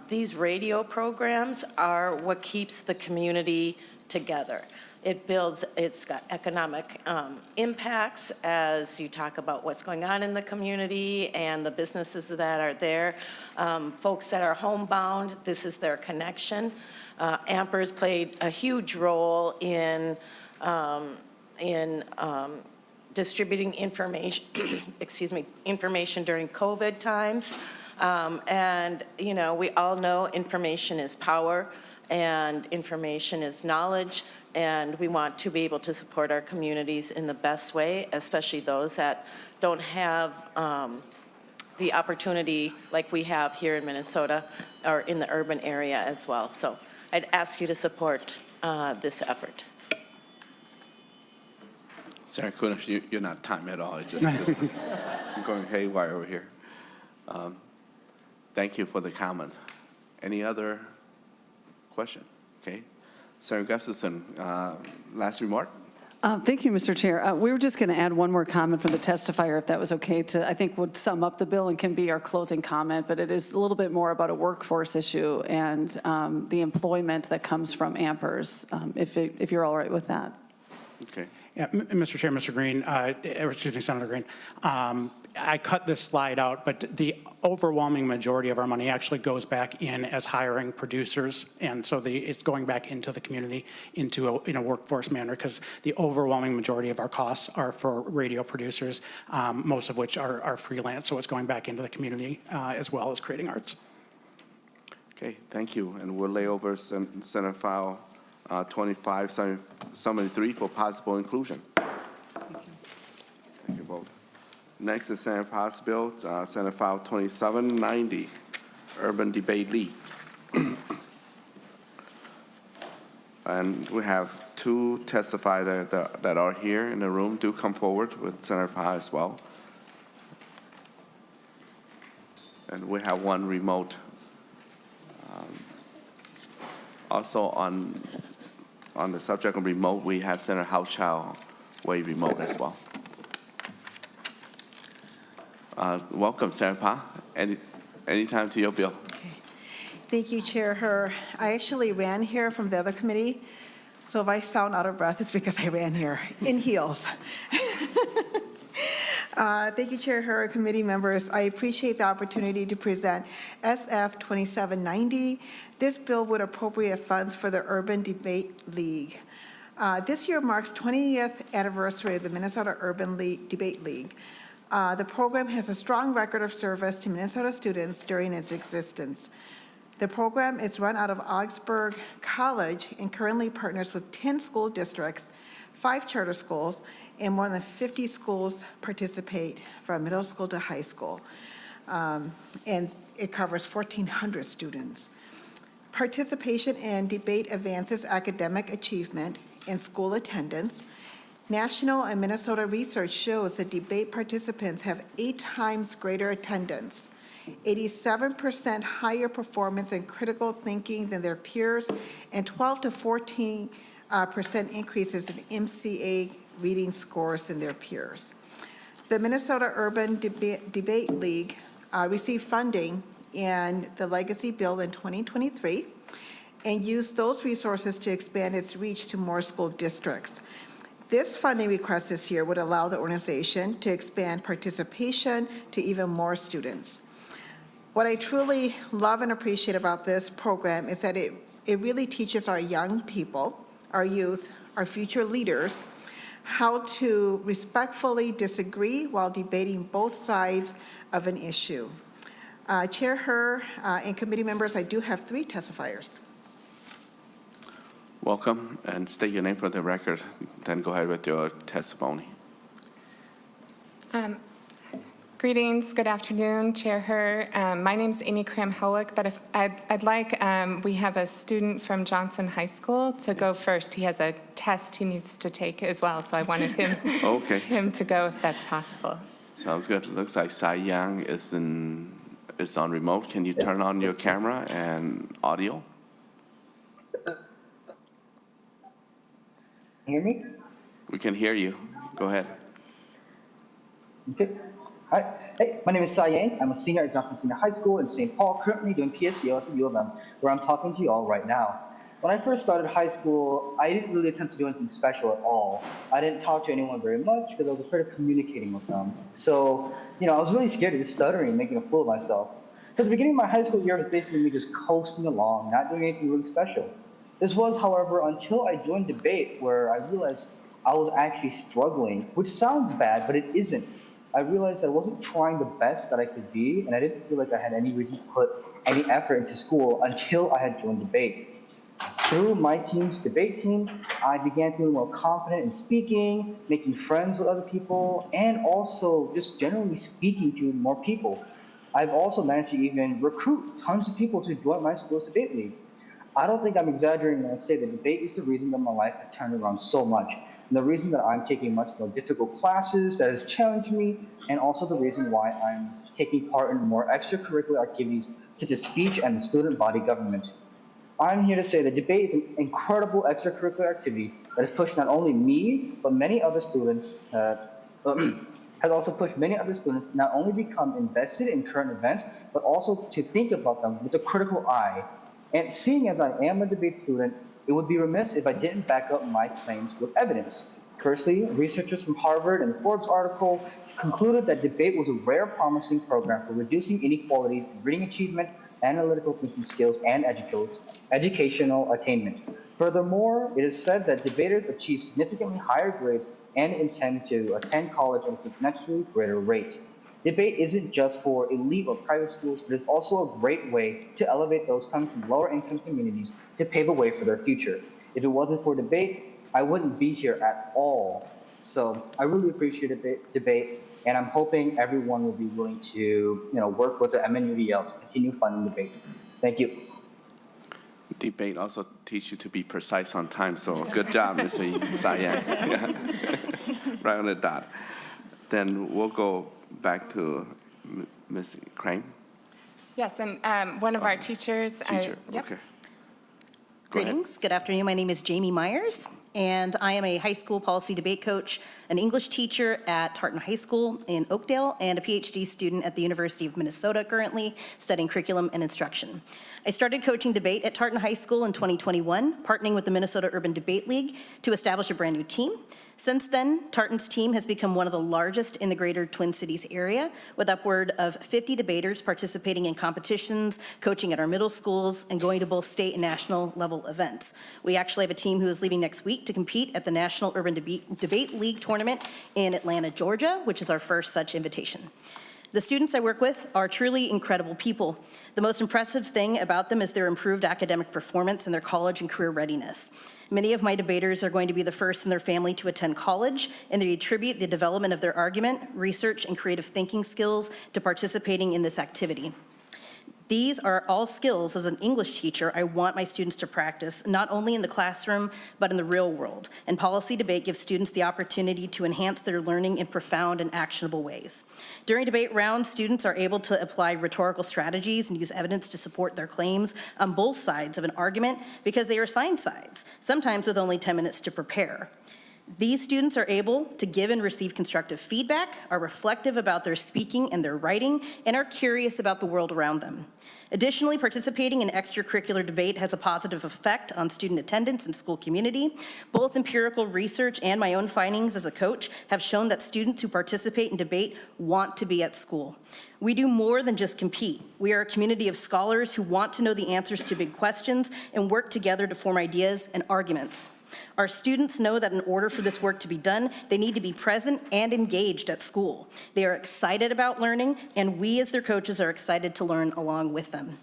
These radio programs are what keeps the community together. It's got economic impacts as you talk about what's going on in the community and the businesses that are there. Folks that are homebound, this is their connection. Ampers played a huge role in distributing information, information during COVID times. And, you know, we all know information is power and information is knowledge. And we want to be able to support our communities in the best way, especially those that don't have the opportunity like we have here in Minnesota or in the urban area as well. So I'd ask you to support this effort. Senator Kunish, you're not timed at all. It's just I'm going haywire over here. Thank you for the comment. Any other question? Okay. Senator Gustafson, last remark? Thank you, Mr. Chair. We were just going to add one more comment from the testifier, if that was okay, to, I think, would sum up the bill and can be our closing comment, but it is a little bit more about a workforce issue and the employment that comes from AMPers, if you're all right with that. Okay. Yeah, Mr. Chair, Mr. Green, excuse me, Senator Green, I cut this slide out, but the overwhelming majority of our money actually goes back in as hiring producers, and so it's going back into the community in a workforce manner, because the overwhelming majority of our costs are for radio producers, most of which are freelance, so it's going back into the community as well as creating arts. Okay, thank you. And we'll lay over Senate File 2573 for possible inclusion. Thank you both. Next is Senate House Bill, Senate File 2790, Urban Debate League. And we have two testify that are here in the room. Do come forward with Senator Pa as well. And we have one remote. Also on the subject of remote, we have Senator Hawj way remote as well. Welcome, Senator Pa. Anytime to your bill. Okay. Thank you, Chair Her. I actually ran here from the other committee, so if I sound out of breath, it's because I ran here in heels. Thank you, Chair Her, committee members. I appreciate the opportunity to present SF 2790. This bill would appropriate funds for the Urban Debate League. This year marks 20th anniversary of the Minnesota Urban Debate League. The program has a strong record of service to Minnesota students during its existence. The program is run out of Augsburg College and currently partners with 10 school districts, 5 charter schools, and more than 50 schools participate from middle school to high school. And it covers 1,400 students. Participation in debate advances academic achievement and school attendance. National and Minnesota research shows that debate participants have 8 times greater attendance, 87% higher performance in critical thinking than their peers, and 12 to 14% increases in MCA reading scores than their peers. The Minnesota Urban Debate League received funding in the Legacy Bill in 2023 and used those resources to expand its reach to more school districts. This funding request this year would allow the organization to expand participation to even more students. What I truly love and appreciate about this program is that it really teaches our young people, our youth, our future leaders, how to respectfully disagree while debating both sides of an issue. Chair Her and committee members, I do have 3 testifiers. Welcome, and state your name for the record, then go ahead with your testimony. Greetings, good afternoon, Chair Her. My name is Amy Kram-Helwick, but if I'd like, we have a student from Johnson High School to go first. He has a test he needs to take as well, so I wanted him to go if that's possible. Sounds good. Looks like Cy Young is on remote. Can you turn on your camera and audio? Hear me? We can hear you. Go ahead. Okay. Hi. Hey, my name is Cy Yang. I'm a senior at Johnson Senior High School in St. Paul, currently doing PSEO at the U of M, where I'm talking to you all right now. When I first started high school, I didn't really attempt to do anything special at all. I didn't talk to anyone very much because I was afraid of communicating with them. So, I was really scared of just stuttering and making a fool of myself. Because the beginning of my high school year was basically me just coasting along, not doing anything really special. This was, however, until I joined debate where I realized I was actually struggling, which sounds bad, but it isn't. I realized that I wasn't trying the best that I could be, and I didn't feel like I had any reason to put any effort into school until I had joined debate. Through my team's debate team, I began feeling more confident in speaking, making friends with other people, and also just generally speaking to more people. I've also managed to even recruit tons of people to join my school's debate league. I don't think I'm exaggerating when I say that debate is the reason that my life has turned around so much, and the reason that I'm taking much more difficult classes that has challenged me, and also the reason why I'm taking part in more extracurricular activities such as speech and the student body government. I'm here to say that debate is an incredible extracurricular activity that has pushed not only me, but many other students, has also pushed many other students to not only become invested in current events, but also to think about them with a critical eye. And seeing as I am a debate student, it would be remiss if I didn't back up my claims with evidence. Firstly, researchers from Harvard and the Forbes article concluded that debate was a rare, promising program for reducing inequalities in reading achievement, analytical thinking skills, and educational attainment. Furthermore, it is said that debaters achieve significantly higher grades and intend to attend college at a substantially greater rate. Debate isn't just for elite or private schools, but is also a great way to elevate those coming from lower income communities to pave a way for their future. If it wasn't for debate, I wouldn't be here at all. So I really appreciate debate, and I'm hoping everyone will be willing to work with the MNUDL to continue funding debate. Thank you. Debate also teach you to be precise on time, so good job, Mr. Sayan. Right on the dot. Then we'll go back to Ms. Crane. Yes, and one of our teachers. Teacher, okay. Greetings. Good afternoon. My name is Jamie Myers, and I am a high school policy debate coach, an English teacher at Tartan High School in Oakdale, and a PhD student at the University of Minnesota currently studying curriculum and instruction. I started coaching debate at Tartan High School in 2021, partnering with the Minnesota Urban Debate League to establish a brand new team. Since then, Tartan's team has become one of the largest in the greater Twin Cities area, with upward of 50 debaters participating in competitions, coaching at our middle schools, and going to both state and national level events. We actually have a team who is leaving next week to compete at the National Urban Debate League tournament in Atlanta, Georgia, which is our first such invitation. The students I work with are truly incredible people. The most impressive thing about them is their improved academic performance and their college and career readiness. Many of my debaters are going to be the first in their family to attend college, and they attribute the development of their argument, research, and creative thinking skills to participating in this activity. These are all skills as an English teacher I want my students to practice, not only in the classroom, but in the real world. And policy debate gives students the opportunity to enhance their learning in profound and actionable ways. During debate rounds, students are able to apply rhetorical strategies and use evidence to support their claims on both sides of an argument because they are assigned sides, sometimes with only 10 minutes to prepare. These students are able to give and receive constructive feedback, are reflective about their speaking and their writing, and are curious about the world around them. Additionally, participating in extracurricular debate has a positive effect on student attendance and school community. Both empirical research and my own findings as a coach have shown that students who participate in debate want to be at school. We do more than just compete. We are a community of scholars who want to know the answers to big questions and work together to form ideas and arguments. Our students know that in order for this work to be done, they need to be present and engaged at school. They are excited about learning, and we as their coaches are excited to learn along with them.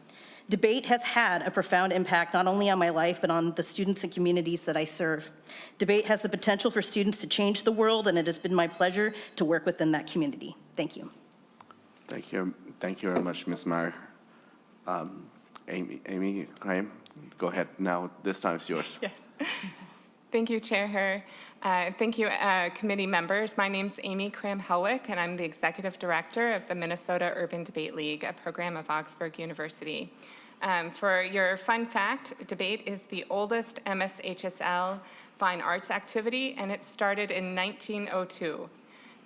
Debate has had a profound impact not only on my life, but on the students and communities that I serve. Debate has the potential for students to change the world, and it has been my pleasure to work within that community. Thank you. Thank you very much, Ms. Meyer. Amy Graham, go ahead now. This time it's yours. Yes. Thank you, Chair Herr. Thank you, committee members. My name's Amy Cram-Helwick, and I'm the Executive Director of the Minnesota Urban Debate League, a program of Augsburg University. For your fun fact, debate is the oldest MSHSL fine arts activity, and it started in 1902.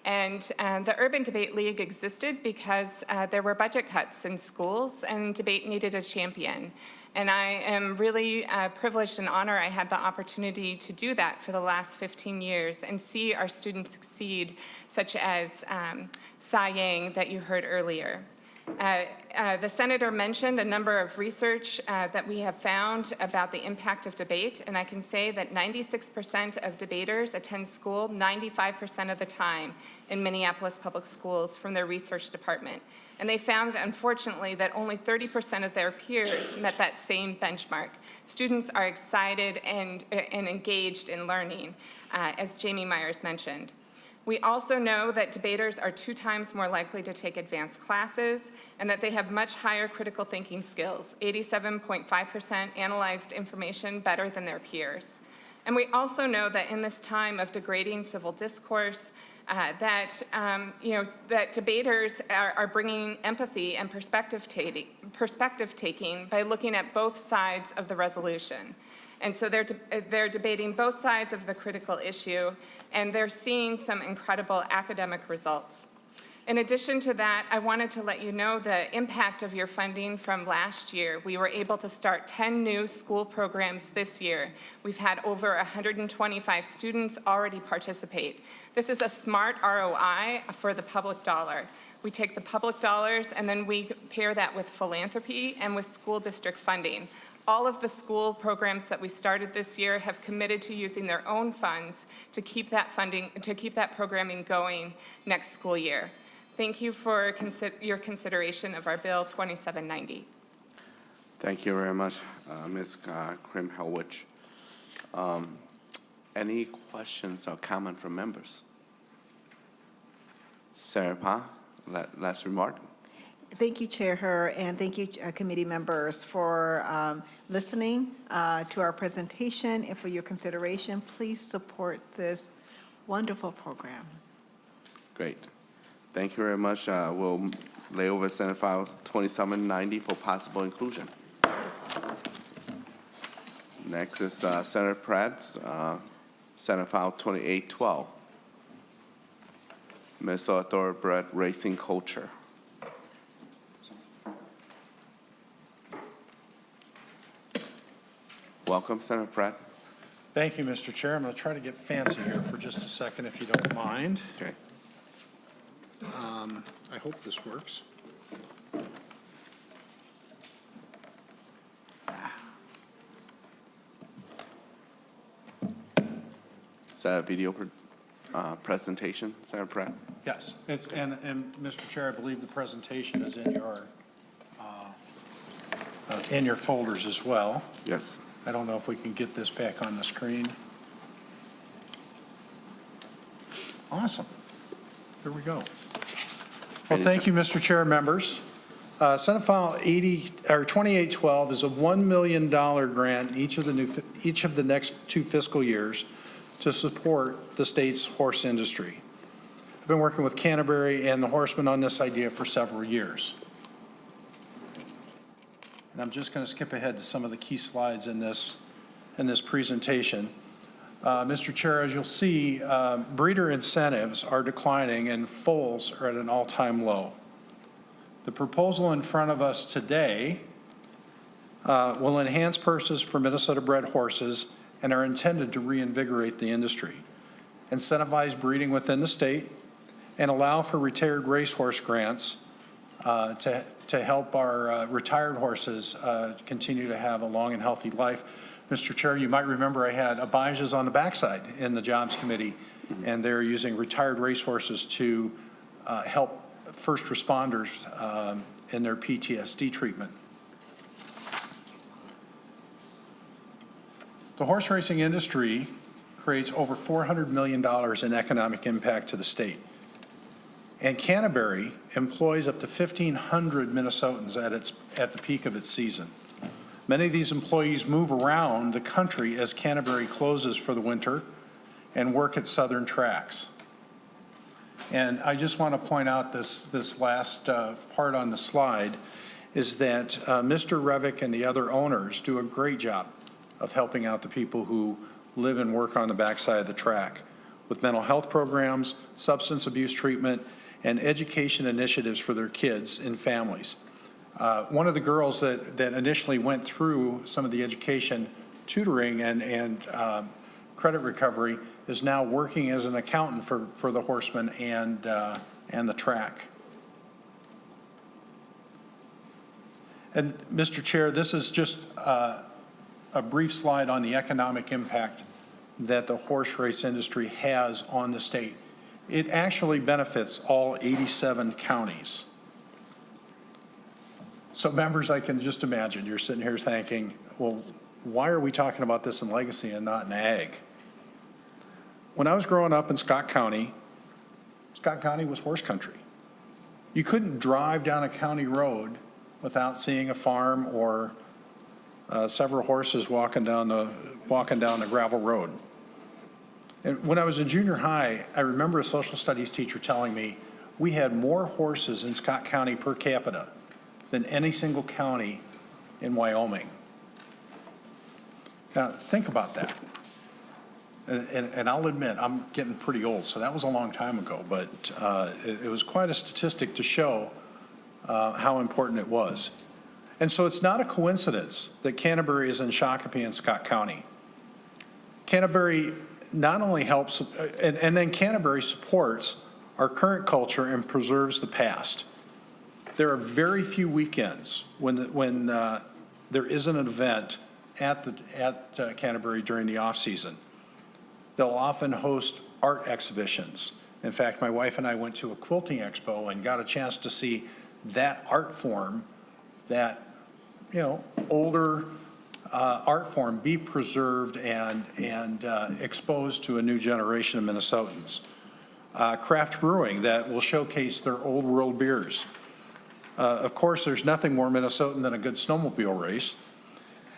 And the Urban Debate League existed because there were budget cuts in schools, and debate needed a champion. And I am really privileged and honored I had the opportunity to do that for the last 15 years and see our students succeed, such as Sa Yang that you heard earlier. The senator mentioned a number of research that we have found about the impact of debate, and I can say that 96% of debaters attend school 95% of the time in Minneapolis Public Schools from their research department. And they found, unfortunately, that only 30% of their peers met that same benchmark. Students are excited and engaged in learning, as Jamie Myers mentioned. We also know that debaters are 2 times more likely to take advanced classes and that they have much higher critical thinking skills. 87.5% analyzed information better than their peers. And we also know that in this time of degrading civil discourse, that debaters are bringing empathy and perspective taking by looking at both sides of the resolution. And so they're debating both sides of the critical issue, and they're seeing some incredible academic results. In addition to that, I wanted to let you know the impact of your funding from last year. We were able to start 10 new school programs this year. We've had over 125 students already participate. This is a smart ROI for the public dollar. We take the public dollars and then we pair that with philanthropy and with school district funding. All of the school programs that we started this year have committed to using their own funds to keep that programming going next school year. Thank you for your consideration of our Bill 2790. Thank you very much, Ms. Krim-Howich. Any questions or comment from members? Sarah Pa, last remark. Thank you, Chair Her, and thank you, committee members, for listening to our presentation and for your consideration. Please support this wonderful program. Great. Thank you very much. We'll lay over Senate File 2790 for possible inclusion. Next is Senator Pratt's Senate File 2812, Minnesota Thoroughbred Racing Culture. Welcome, Senator Pratt. Thank you, Mr. Chair. I'm going to try to get fancy here for just a second, if you don't mind. Okay. I hope this works. Is that a video presentation, Senator Pratt? Yes, it's, and Mr. Chair, I believe the presentation is in your folders as well. Yes. I don't know if we can get this back on the screen. Awesome. Here we go. Well, thank you, Mr. Chair, members. Senate File 2812 is a $1 million grant each of the next 2 fiscal years to support the state's horse industry. I've been working with Canterbury and the Horsemen on this idea for several years. And I'm just going to skip ahead to some of the key slides in this presentation. Mr. Chair, as you'll see, breeder incentives are declining and foals are at an all-time low. The proposal in front of us today will enhance purses for Minnesota-bred horses and are intended to reinvigorate the industry, incentivize breeding within the state, and allow for retired racehorse grants to help our retired horses continue to have a long and healthy life. Mr. Chair, you might remember I had Abijahs on the backside in the Jobs Committee, and they're using retired racehorses to help first responders in their PTSD treatment. The horse racing industry creates over $400 million in economic impact to the state. And Canterbury employs up to 1,500 Minnesotans at the peak of its season. Many of these employees move around the country as Canterbury closes for the winter and work at southern tracks. And I just want to point out this last part on the slide is that Mr. Revick and the other owners do a great job of helping out the people who live and work on the backside of the track with mental health programs, substance abuse treatment, and education initiatives for their kids and families. One of the girls that initially went through some of the education tutoring and credit recovery is now working as an accountant for the Horsemen and the track. And Mr. Chair, this is just a brief slide on the economic impact that the horse race industry has on the state. It actually benefits all 87 counties. So members, I can just imagine you're sitting here thinking, well, why are we talking about this in Legacy and not in Ag? When I was growing up in Scott County was horse country. You couldn't drive down a county road without seeing a farm or several horses walking down the gravel road. And when I was in junior high, I remember a social studies teacher telling me we had more horses in Scott County per capita than any single county in Wyoming. Now, think about that. And I'll admit, I'm getting pretty old, so that was a long time ago, but it was quite a statistic to show how important it was. And so it's not a coincidence that Canterbury is in Shakopee and Scott County. Canterbury not only helps, and then Canterbury supports our current culture and preserves the past. There are very few weekends when there isn't an event at Canterbury during the off-season. They'll often host art exhibitions. In fact, my wife and I went to a quilting expo and got a chance to see that art form, that older art form, be preserved and exposed to a new generation of Minnesotans. Craft brewing that will showcase their old world beers. Of course, there's nothing more Minnesotan than a good snowmobile race.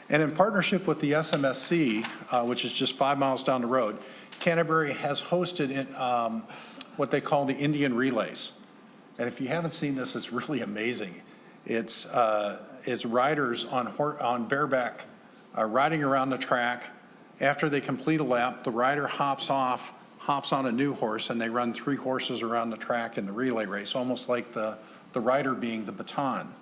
And in partnership with the SMSC, which is just 5 miles down the road, Canterbury has hosted what they call the Indian Relays. And if you haven't seen this, it's really amazing. It's riders on bareback riding around the track. After they complete a lap, the rider hops on a new horse, and they run 3 horses around the track in the relay race, almost like the rider being the baton.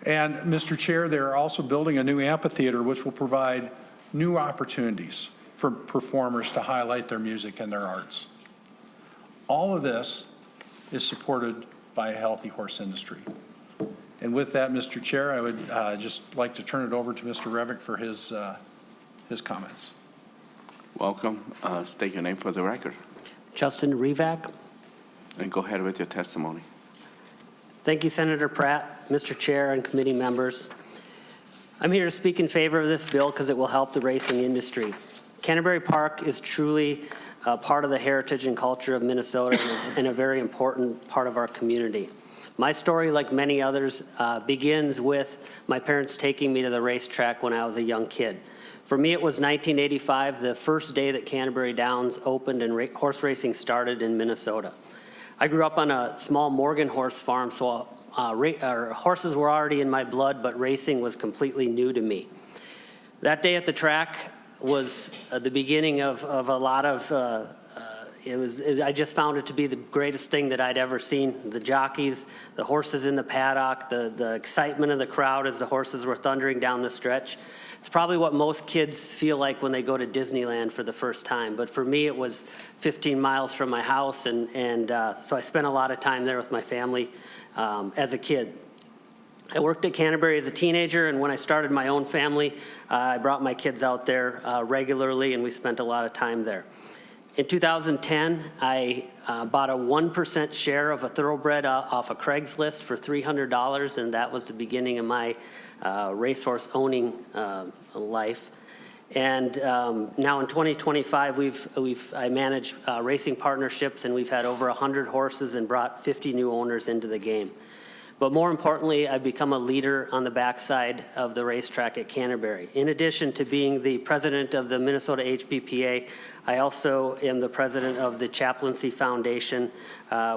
And Mr. Chair, they're also building a new amphitheater which will provide new opportunities for performers to highlight their music and their arts. All of this is supported by a healthy horse industry. And with that, Mr. Chair, I would just like to turn it over to Mr. Revick for his comments. Welcome. State your name for the record. Justin Revac. And go ahead with your testimony. Thank you, Senator Pratt, Mr. Chair, and committee members. I'm here to speak in favor of this bill because it will help the racing industry. Canterbury Park is truly part of the heritage and culture of Minnesota and a very important part of our community. My story, like many others, begins with my parents taking me to the racetrack when I was a young kid. For me, it was 1985, the first day that Canterbury Downs opened and horse racing started in Minnesota. I grew up on a small Morgan horse farm, so horses were already in my blood, but racing was completely new to me. That day at the track was the beginning of a lot of, I just found it to be the greatest thing that I'd ever seen. The jockeys, the horses in the paddock, the excitement of the crowd as the horses were thundering down the stretch. It's probably what most kids feel like when they go to Disneyland for the first time. But for me, it was 15 miles from my house, and so I spent a lot of time there with my family as a kid. I worked at Canterbury as a teenager, and when I started my own family, I brought my kids out there regularly, and we spent a lot of time there. In 2010, I bought a 1% share of a thoroughbred off of Craigslist for $300, and that was the beginning of my racehorse owning life. And now in 2025, I manage racing partnerships, and we've had over 100 horses and brought 50 new owners into the game. But more importantly, I've become a leader on the backside of the racetrack at Canterbury. In addition to being the president of the Minnesota HPPA, I also am the president of the Chaplaincy Foundation,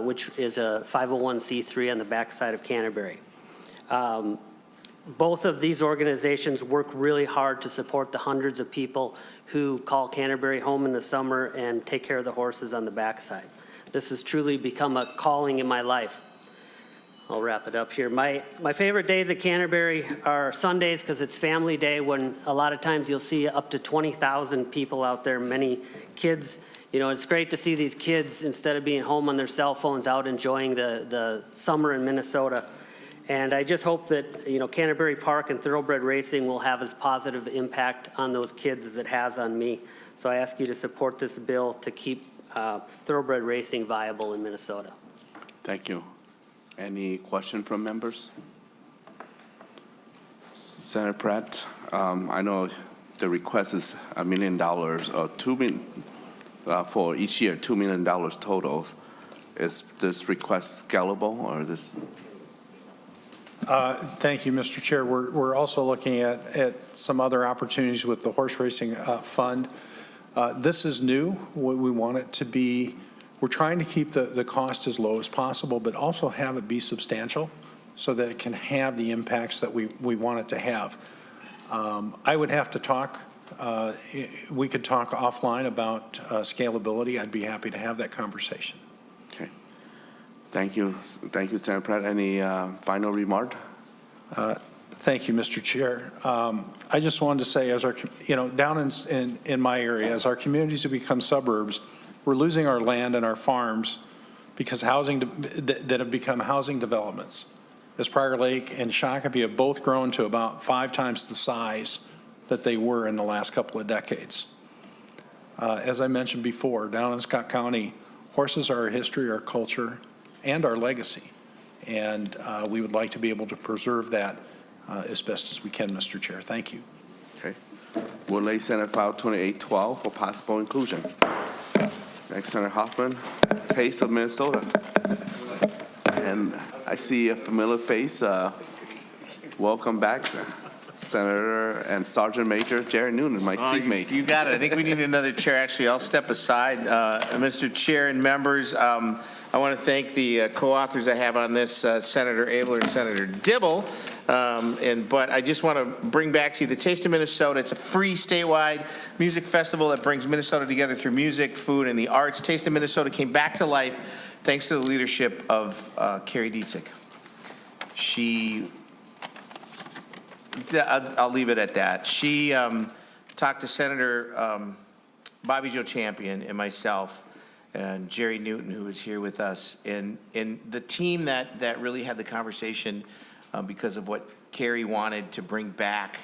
which is a 501c3 on the backside of Canterbury. Both of these organizations work really hard to support the hundreds of people who call Canterbury home in the summer and take care of the horses on the backside. This has truly become a calling in my life. I'll wrap it up here. My favorite days at Canterbury are Sundays because it's family day, when a lot of times you'll see up to 20,000 people out there, many kids. You know, it's great to see these kids, instead of being home on their cell phones, out enjoying the summer in Minnesota. And I just hope that, you know, Canterbury Park and thoroughbred racing will have as positive impact on those kids as it has on me. So I ask you to support this bill to keep thoroughbred racing viable in Minnesota. Thank you. Any question from members? Senator Pratt, I know the request is $1 million, or $2 million for each year, $2 million total. Is this request scalable, or this? Thank you, Mr. Chair. We're also looking at some other opportunities with the horse racing fund. This is new. We want it to be, we're trying to keep the cost as low as possible, but also have it be substantial so that it can have the impacts that we want it to have. I would have to talk, we could talk offline about scalability. I'd be happy to have that conversation. Okay. Thank you. Thank you, Senator Pratt. Any final remark? Thank you, Mr. Chair. I just wanted to say, as our, down in my area, as our communities have become suburbs, we're losing our land and our farms because that have become housing developments. As Prior Lake and Shakopee have both grown to about 5 times the size that they were in the last couple of decades. As I mentioned before, down in Scott County, horses are our history, our culture, and our legacy. And we would like to be able to preserve that as best as we can, Mr. Chair. Thank you. Okay. We'll lay Senate File 2812 for possible inclusion. Next, Senator Hoffman, Taste of Minnesota. And I see a familiar face. Welcome back, Senator and Sergeant Major Jerry Noonan, my seatmate. You got it. I think we need another chair. Actually, I'll step aside. Mr. Chair and members, I want to thank the co-authors I have on this, Senator Abler and Senator Dibble. But I just want to bring back to you the Taste of Minnesota. It's a free statewide music festival that brings Minnesota together through music, food, and the arts. Taste of Minnesota came back to life thanks to the leadership of Carrie Dietzick. I'll leave it at that. She talked to Senator Bobby Joe Champion and myself and Jerry Newton, who is here with us, and the team that really had the conversation because of what Carrie wanted to bring back,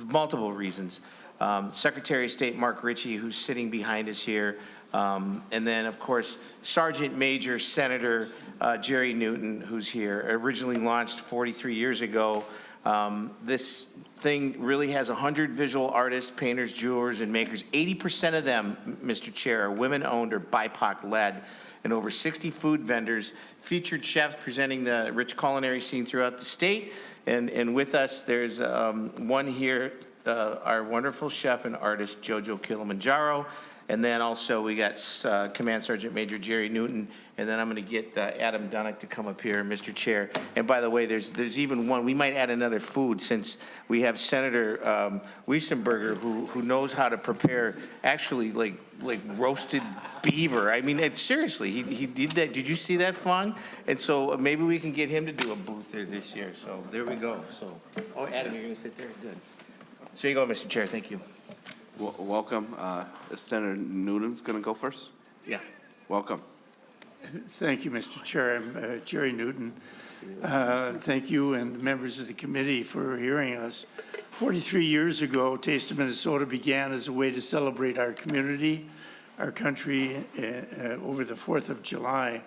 multiple reasons. Secretary of State Mark Ritchie, who's sitting behind us here, and then, of course, Sergeant Major Senator Jerry Newton, who's here, originally launched 43 years ago. This thing really has 100 visual artists, painters, jewelers, and makers. 80% of them, Mr. Chair, are women-owned or BIPOC-led, and over 60 food vendors, featured chefs presenting the rich culinary scene throughout the state. And with us, there's one here, our wonderful chef and artist, Jojo Kilimanjaro. And then also we got Command Sergeant Major Jerry Newton. And then I'm going to get Adam Dunnock to come up here, Mr. Chair. And by the way, there's even one. We might add another food since we have Senator Wiesenberger, who knows how to prepare actually like roasted beaver. I mean, seriously, he did that. Did you see that, Fong? And so maybe we can get him to do a booth there this year. So there we go. So, Adam, you're going to sit there? Good. So you go, Mr. Chair. Thank you. Welcome. Senator Newton's going to go first? Yeah. Welcome. Thank you, Mr. Chair. I'm Jerry Newton. Thank you and members of the committee for hearing us. 43 years ago, Taste of Minnesota began as a way to celebrate our community, our country, over the 4th of July.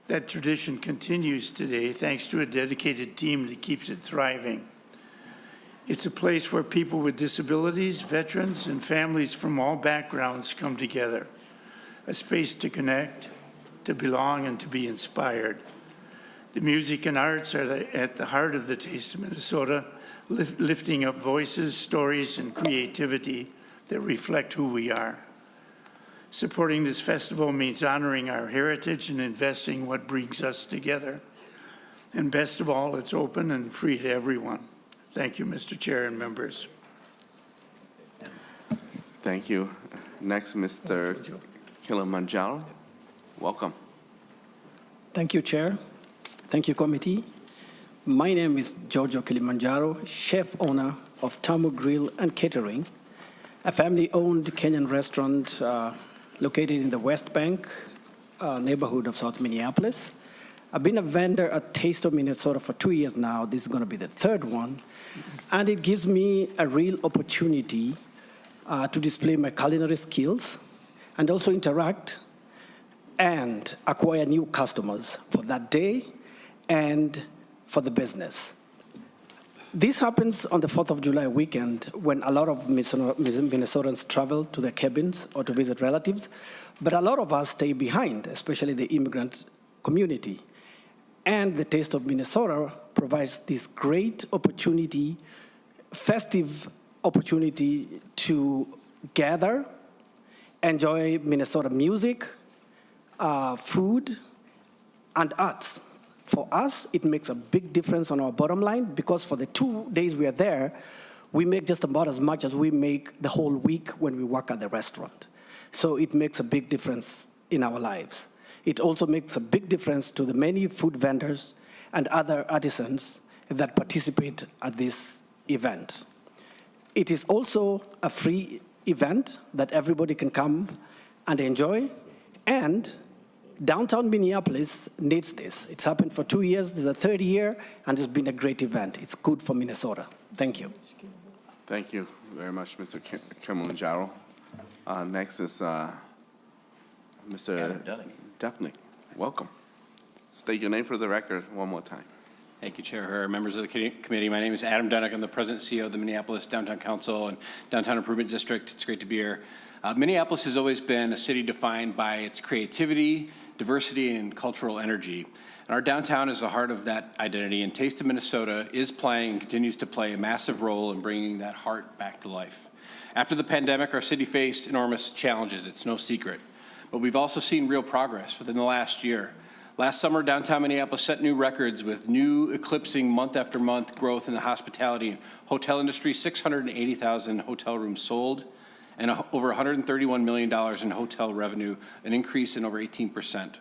That tradition continues today thanks to a dedicated team that keeps it thriving. It's a place where people with disabilities, veterans, and families from all backgrounds come together, a space to connect, to belong, and to be inspired. The music and arts are at the heart of the Taste of Minnesota, lifting up voices, stories, and creativity that reflect who we are. Supporting this festival means honoring our heritage and investing what brings us together. And best of all, it's open and free to everyone. Thank you, Mr. Chair and members. Thank you. Next, Mr. Kilimanjaro. Welcome. Thank you, Chair. Thank you, committee. My name is Jojo Kilimanjaro, chef owner of Tamu Grill and Catering, a family-owned Kenyan restaurant located in the West Bank neighborhood of South Minneapolis. I've been a vendor at Taste of Minnesota for 2 years now. This is going to be the third one. And it gives me a real opportunity to display my culinary skills and also interact and acquire new customers for that day and for the business. This happens on the 4th of July weekend when a lot of Minnesotans travel to their cabins or to visit relatives, but a lot of us stay behind, especially the immigrant community. And the Taste of Minnesota provides this great opportunity, festive opportunity to gather, enjoy Minnesota music, food, and arts. For us, it makes a big difference on our bottom line because for the 2 days we are there, we make just about as much as we make the whole week when we work at the restaurant. So it makes a big difference in our lives. It also makes a big difference to the many food vendors and other artisans that participate at this event. It is also a free event that everybody can come and enjoy, and downtown Minneapolis needs this. It's happened for 2 years, this is the third year, and it's been a great event. It's good for Minnesota. Thank you. Thank you very much, Mr. Kilimanjaro. Next is Mr. Duffney. Welcome. State your name for the record one more time. Thank you, Chair Herr, members of the committee. My name is Adam Dunnick. I'm the President and CEO of the Minneapolis Downtown Council and Downtown Improvement District. It's great to be here. Minneapolis has always been a city defined by its creativity, diversity, and cultural energy. And our downtown is the heart of that identity, and Taste of Minnesota is playing and continues to play a massive role in bringing that heart back to life. After the pandemic, our city faced enormous challenges. It's no secret. But we've also seen real progress within the last year. Last summer, downtown Minneapolis set new records with new eclipsing month after month growth in the hospitality and hotel industry, 680,000 hotel rooms sold, and over $131 million in hotel revenue, an increase in over 18%.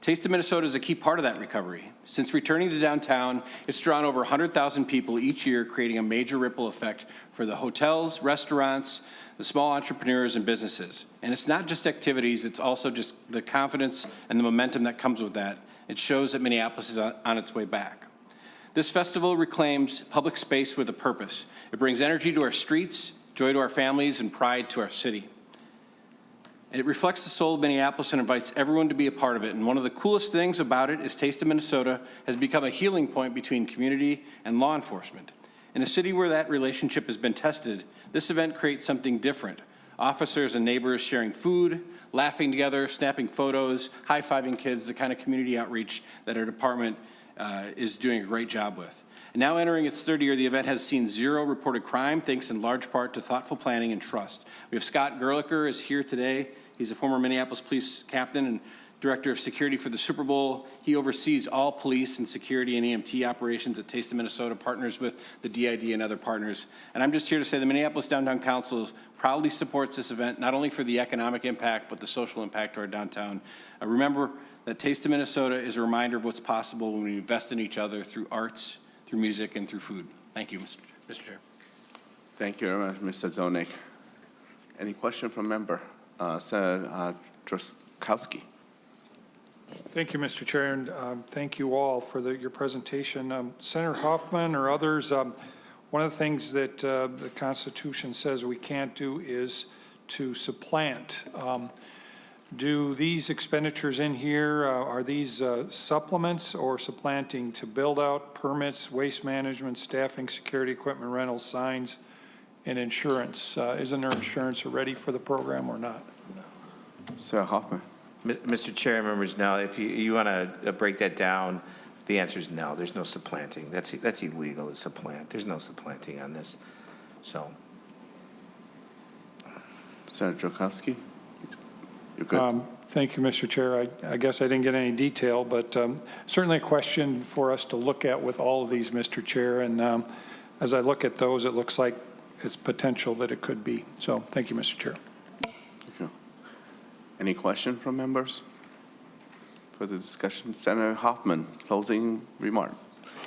Taste of Minnesota is a key part of that recovery. Since returning to downtown, it's drawn over 100,000 people each year, creating a major ripple effect for the hotels, restaurants, the small entrepreneurs and businesses. And it's not just activities, it's also just the confidence and the momentum that comes with that. It shows that Minneapolis is on its way back. This festival reclaims public space with a purpose. It brings energy to our streets, joy to our families, and pride to our city. It reflects the soul of Minneapolis and invites everyone to be a part of it. And one of the coolest things about it is Taste of Minnesota has become a healing point between community and law enforcement. In a city where that relationship has been tested, this event creates something different. Officers and neighbors sharing food, laughing together, snapping photos, high-fiving kids, the kind of community outreach that our department is doing a great job with. And now entering its third year, the event has seen zero reported crime, thanks in large part to thoughtful planning and trust. We have Scott Gerlicher is here today. He's a former Minneapolis police captain and director of security for the Super Bowl. He oversees all police and security and EMT operations at Taste of Minnesota, partners with the DID and other partners. And I'm just here to say the Minneapolis Downtown Council proudly supports this event, not only for the economic impact, but the social impact to our downtown. Remember that Taste of Minnesota is a reminder of what's possible when we invest in each other through arts, through music, and through food. Thank you, Mr. Chair. Thank you very much, Mr. Donik. Any question from member? Senator Droskowski. Thank you, Mr. Chair, and thank you all for your presentation. Senator Hoffman or others, one of the things that the Constitution says we can't do is to supplant. Do these expenditures in here, are these supplements or supplanting to build out permits, waste management, staffing, security equipment, rentals, signs, and insurance? Isn't there insurance already for the program or not? Senator Hoffman. Mr. Chair, members, now, if you want to break that down, the answer is no. There's no supplanting. That's illegal to supplant. There's no supplanting on this. So, Senator Droskowski, you're good. Thank you, Mr. Chair. I guess I didn't get any detail, but certainly a question for us to look at with all of these, Mr. Chair. And as I look at those, it looks like it's potential that it could be. So, thank you, Mr. Chair. Any question from members for the discussion? Senator Hoffman, closing remark.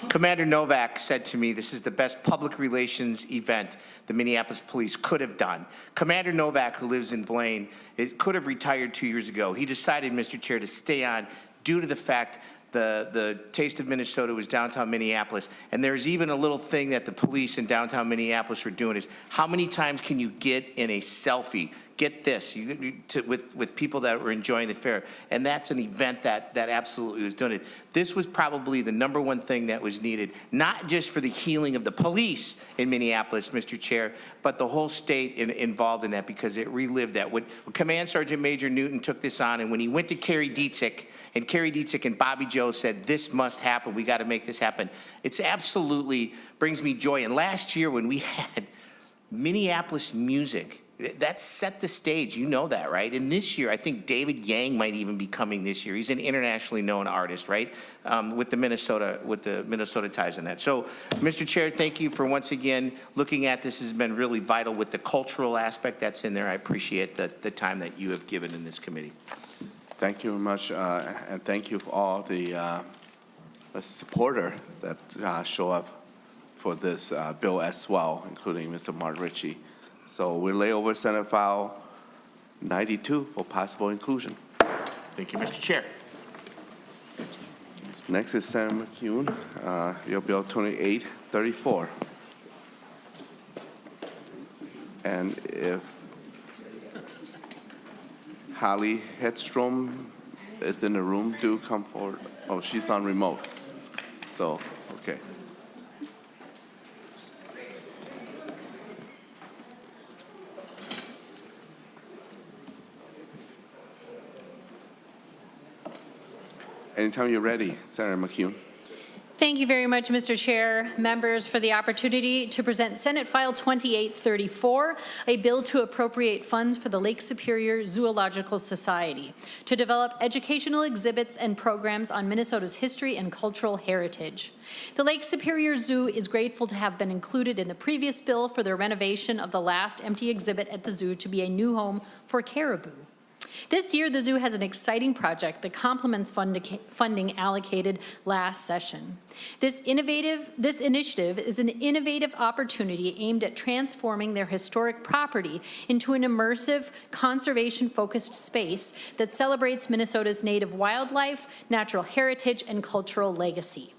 Commander Novak said to me, this is the best public relations event the Minneapolis police could have done. Commander Novak, who lives in Blaine, could have retired 2 years ago. He decided, Mr. Chair, to stay on due to the fact the Taste of Minnesota was downtown Minneapolis. And there's even a little thing that the police in downtown Minneapolis were doing is, how many times can you get in a selfie? Get this, with people that were enjoying the fair. And that's an event that absolutely was done. This was probably the #1 thing that was needed, not just for the healing of the police in Minneapolis, Mr. Chair, but the whole state involved in that, because it relived that. When Command Sergeant Major Newton took this on, and when he went to Carrie Dietzig, and Carrie Dietzig and Bobby Joe said, this must happen, we got to make this happen. It's absolutely brings me joy. And last year when we had Minneapolis music That set the stage. You know that, right? And this year, I think David Yang might even be coming this year. He's an internationally known artist, right? With the Minnesota ties in that. So, Mr. Chair, thank you for once again looking at this. Has been really vital with the cultural aspect that's in there. I appreciate the time that you have given in this committee. Thank you very much, and thank you for all the supporter that show up for this bill as well, including Mr. Mark Ritchie. So we lay over Senate File 92 for possible inclusion. Thank you, Mr. Chair. Next is Senator McEwen, your bill 2834. And if Holly Hedstrom is in the room, do come forward. Oh, she's on remote. So, okay. Anytime you're ready, Senator McEwen. Thank you very much, Mr. Chair, members, for the opportunity to present Senate File 2834, a bill to appropriate funds for the Lake Superior Zoological Society to develop educational exhibits and programs on Minnesota's history and cultural heritage. The Lake Superior Zoo is grateful to have been included in the previous bill for the renovation of the last empty exhibit at the zoo to be a new home for caribou. This year, the zoo has an exciting project that complements funding allocated last session. This initiative is an innovative opportunity aimed at transforming their historic property into an immersive, conservation-focused space that celebrates Minnesota's native wildlife, natural heritage, and cultural legacy.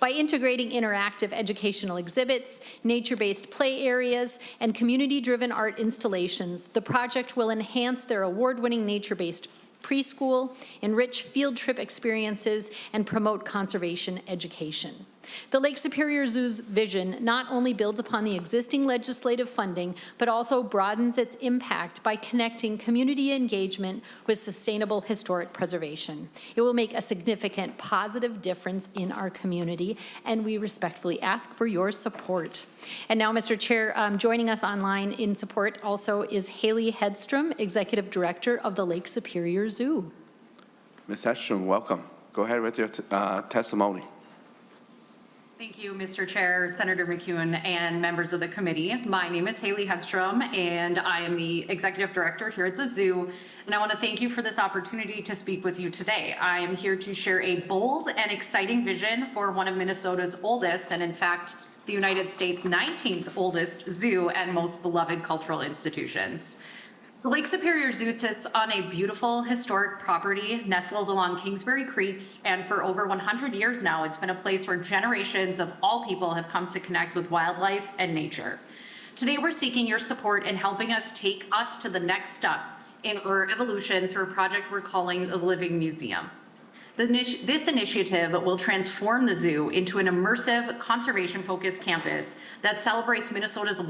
By integrating interactive educational exhibits, nature-based play areas, and community-driven art installations, the project will enhance their award-winning nature-based preschool, enrich field trip experiences, and promote conservation education. The Lake Superior Zoo's vision not only builds upon the existing legislative funding, but also broadens its impact by connecting community engagement with sustainable historic preservation. It will make a significant positive difference in our community, and we respectfully ask for your support. And now, Mr. Chair, joining us online in support also is Haley Hedstrom, Executive Director of the Lake Superior Zoo. Ms. Hedstrom, welcome. Go ahead with your testimony. Thank you, Mr. Chair, Senator McEwen, and members of the committee. My name is Haley Hedstrom, and I am the Executive Director here at the Zoo. And I want to thank you for this opportunity to speak with you today. I am here to share a bold and exciting vision for one of Minnesota's oldest, and in fact, the United States' 19th oldest zoo and most beloved cultural institutions. The Lake Superior Zoo sits on a beautiful historic property nestled along Kingsbury Creek, and for over 100 years now, it's been a place where generations of all people have come to connect with wildlife and nature. Today, we're seeking your support in helping us take us to the next step in our evolution through a project we're calling the Living Museum. This initiative will transform the zoo into an immersive, conservation-focused campus that celebrates Minnesota's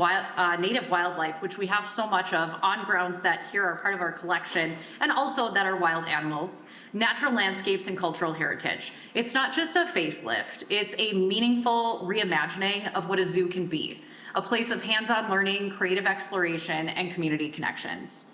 native wildlife, which we have so much of on grounds that here are part of our collection, and also that are wild animals, natural landscapes, and cultural heritage. It's not just a facelift, it's a meaningful reimagining of what a zoo can be, a place of hands-on learning, creative exploration, and community connections.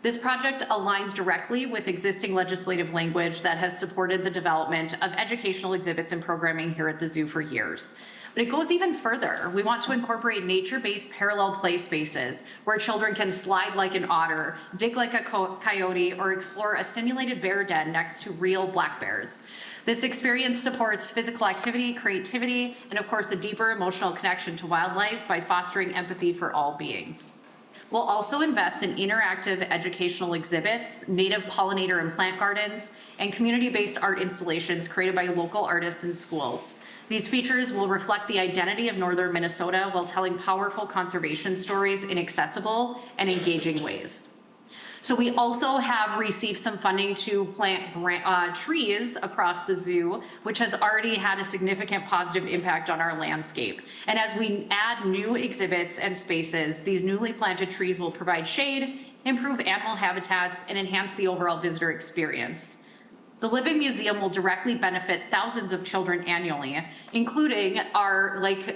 This project aligns directly with existing legislative language that has supported the development of educational exhibits and programming here at the zoo for years. But it goes even further. We want to incorporate nature-based parallel play spaces where children can slide like an otter, dig like a coyote, or explore a simulated bear den next to real black bears. This experience supports physical activity, creativity, and of course a deeper emotional connection to wildlife by fostering empathy for all beings. We'll also invest in interactive educational exhibits, native pollinator and plant gardens, and community-based art installations created by local artists and schools. These features will reflect the identity of northern Minnesota while telling powerful conservation stories in accessible and engaging ways. So we also have received some funding to plant trees across the zoo, which has already had a significant positive impact on our landscape. And as we add new exhibits and spaces, these newly planted trees will provide shade, improve animal habitats, and enhance the overall visitor experience. The Living Museum will directly benefit thousands of children annually, including our, like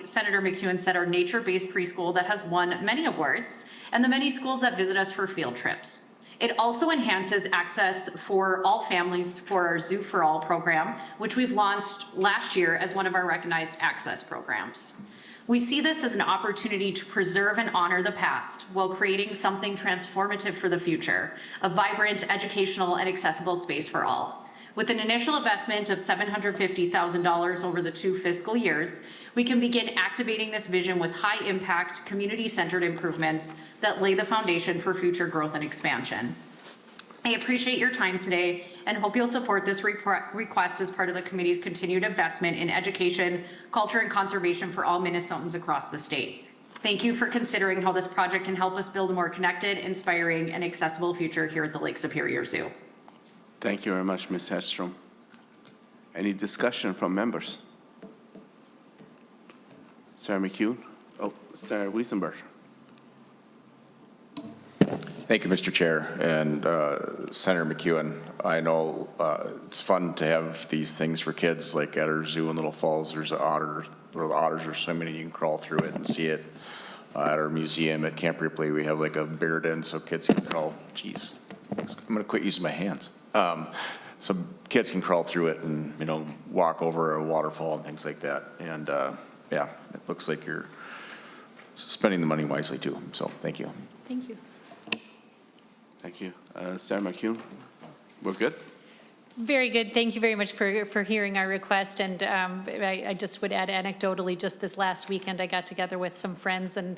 Senator McEwen said, our nature-based preschool that has won many awards, and the many schools that visit us for field trips. It also enhances access for all families for our Zoo for All program, which we've launched last year as one of our recognized access programs. We see this as an opportunity to preserve and honor the past while creating something transformative for the future, a vibrant, educational, and accessible space for all. With an initial investment of $750,000 over the 2 fiscal years, we can begin activating this vision with high-impact, community-centered improvements that lay the foundation for future growth and expansion. I appreciate your time today and hope you'll support this request as part of the committee's continued investment in education, culture, and conservation for all Minnesotans across the state. Thank you for considering how this project can help us build a more connected, inspiring, and accessible future here at the Lake Superior Zoo. Thank you very much, Ms. Hedstrom. Any discussion from members? Senator McEwen? Oh, Senator Wiesenberg. Thank you, Mr. Chair, and Senator McEwen. I know it's fun to have these things for kids, like at our zoo in Little Falls. There's an otter where the otters are swimming, and you can crawl through it and see it. At our museum at Camp Ripley, we have like a bear den, so kids can crawl. Geez, I'm going to quit using my hands. So kids can crawl through it and walk over a waterfall and things like that. And yeah, it looks like you're spending the money wisely too. So thank you. Thank you. Thank you. Senator McEwen, we're good? Very good. Thank you very much for hearing our request. And I just would add anecdotally, just this last weekend, I got together with some friends and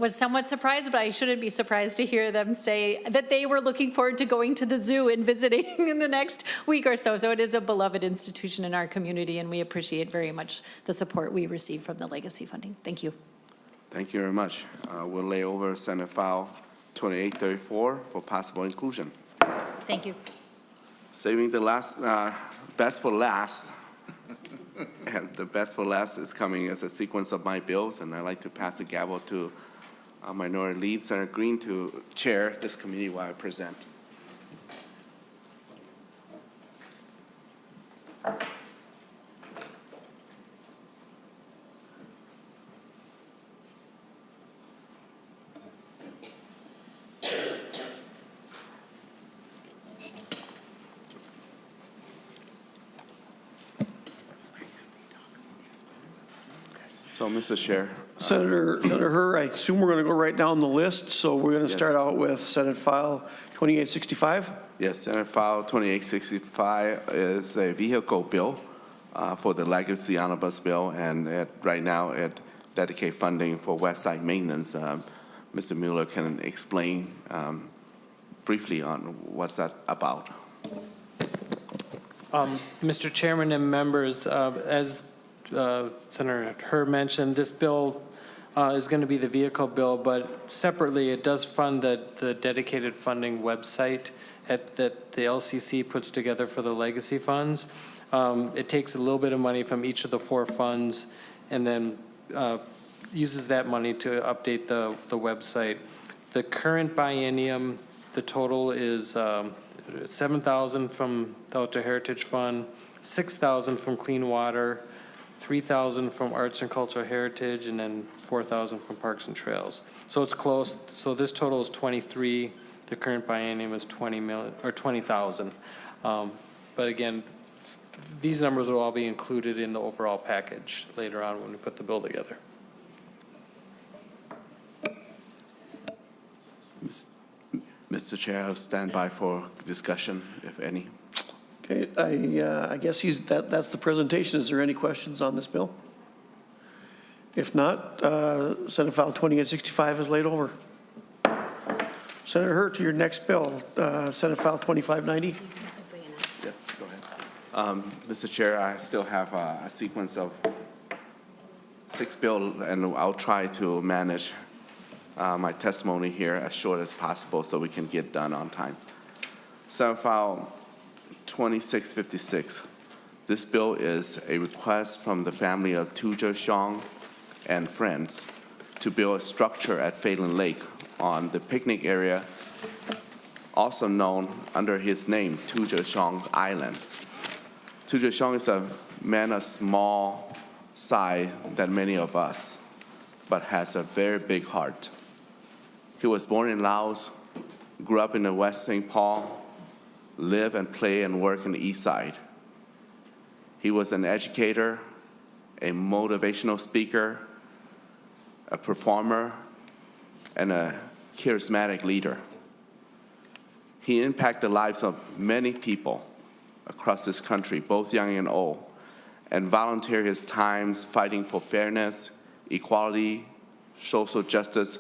was somewhat surprised, but I shouldn't be surprised to hear them say that they were looking forward to going to the zoo and visiting in the next week or so. So it is a beloved institution in our community, and we appreciate very much the support we receive from the legacy funding. Thank you. Thank you very much. We'll lay over Senate File 2834 for possible inclusion. Thank you. Saving the best for last. And the best for last is coming as a sequence of my bills, and I'd like to pass the gavel to Minority Lead Senator Green to chair this committee while I present. So, Mr. Chair. Senator Herr, I assume we're going to go right down the list, so we're going to start out with Senate File 2865. Yes, Senate File 2865 is a vehicle bill for the Legacy Omnibus Bill, and right now it dedicates funding for website maintenance. Mr. Mueller can explain briefly on what's that about. Mr. Chairman and members, as Senator Herr mentioned, this bill is going to be the vehicle bill, but separately it does fund the dedicated funding website that the LCC puts together for the legacy funds. It takes a little bit of money from each of the 4 funds and then uses that money to update the website. The current biennium, the total is $7,000 from the Outdoor Heritage Fund, $6,000 from Clean Water, $3,000 from Arts and Cultural Heritage, and then $4,000 from Parks and Trails. So it's close. So this total is 23. The current biennium is 20 million or 20,000. But again, these numbers will all be included in the overall package later on when we put the bill together. Mr. Chair, I'll stand by for discussion, if any. Okay, I guess that's the presentation. Is there any questions on this bill? If not, Senate File 2865 is laid over. Senator Herr, to your next bill, Senate File 2590. Yeah, go ahead. Mr. Chair, I still have a sequence of 6 bills, and I'll try to manage my testimony here as short as possible so we can get done on time. Senate File 2656. This bill is a request from the family of Tou Ger Xiong and friends to build a structure at Phalen Lake on the picnic area also known under his name, Tou Ger Xiong Island. Tou Ger Xiong is a man of small size than many of us, but has a very big heart. He was born in Laos, grew up in the West St. Paul, live and play and work in the East Side. He was an educator, a motivational speaker, a performer, and a charismatic leader. He impacted the lives of many people across this country, both young and old, and volunteered his time fighting for fairness, equality, social justice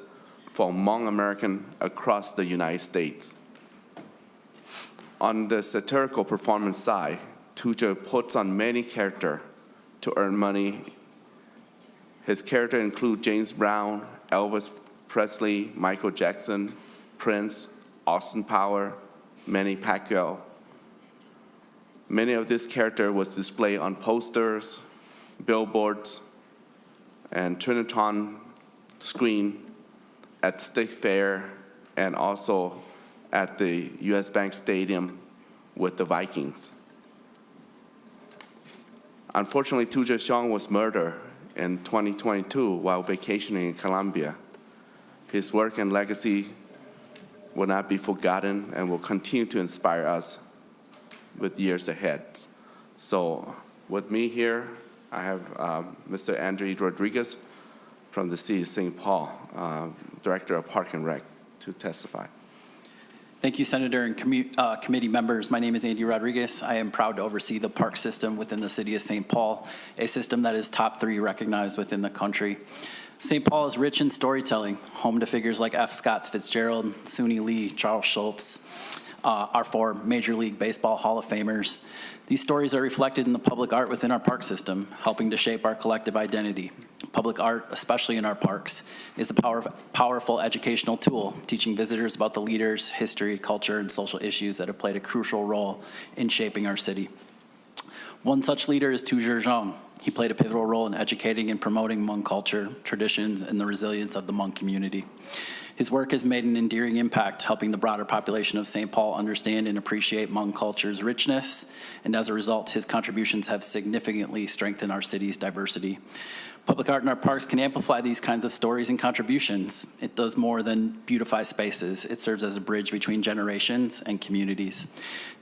for Hmong Americans across the United States. On the satirical performance side, Tou Ger puts on many characters to earn money. His characters include James Brown, Elvis Presley, Michael Jackson, Prince, Austin Powers, Manny Pacquiao. Many of this character was displayed on posters, billboards, and Trinitron screen at State Fair and also at the U.S. Bank Stadium with the Vikings. Unfortunately, Tou Ger Xiong was murdered in 2022 while vacationing in Colombia. His work and legacy will not be forgotten and will continue to inspire us with years ahead. So with me here, I have Mr. Andrew Rodriguez from the City of St. Paul, Director of Park and Rec, to testify. Thank you, Senator and committee members. My name is Andy Rodriguez. I am proud to oversee the park system within the City of St. Paul, a system that is top 3 recognized within the country. St. Paul is rich in storytelling, home to figures like F. Scott Fitzgerald, Suni Lee, Charles Schultz, our 4 Major League Baseball Hall of Famers. These stories are reflected in the public art within our park system, helping to shape our collective identity. Public art, especially in our parks, is a powerful educational tool, teaching visitors about the leaders, history, culture, and social issues that have played a crucial role in shaping our city. One such leader is Tou Ger Xiong. He played a pivotal role in educating and promoting Hmong culture, traditions, and the resilience of the Hmong community. His work has made an enduring impact, helping the broader population of St. Paul understand and appreciate Hmong culture's richness, and as a result, his contributions have significantly strengthened our city's diversity. Public art in our parks can amplify these kinds of stories and contributions. It does more than beautify spaces. It serves as a bridge between generations and communities.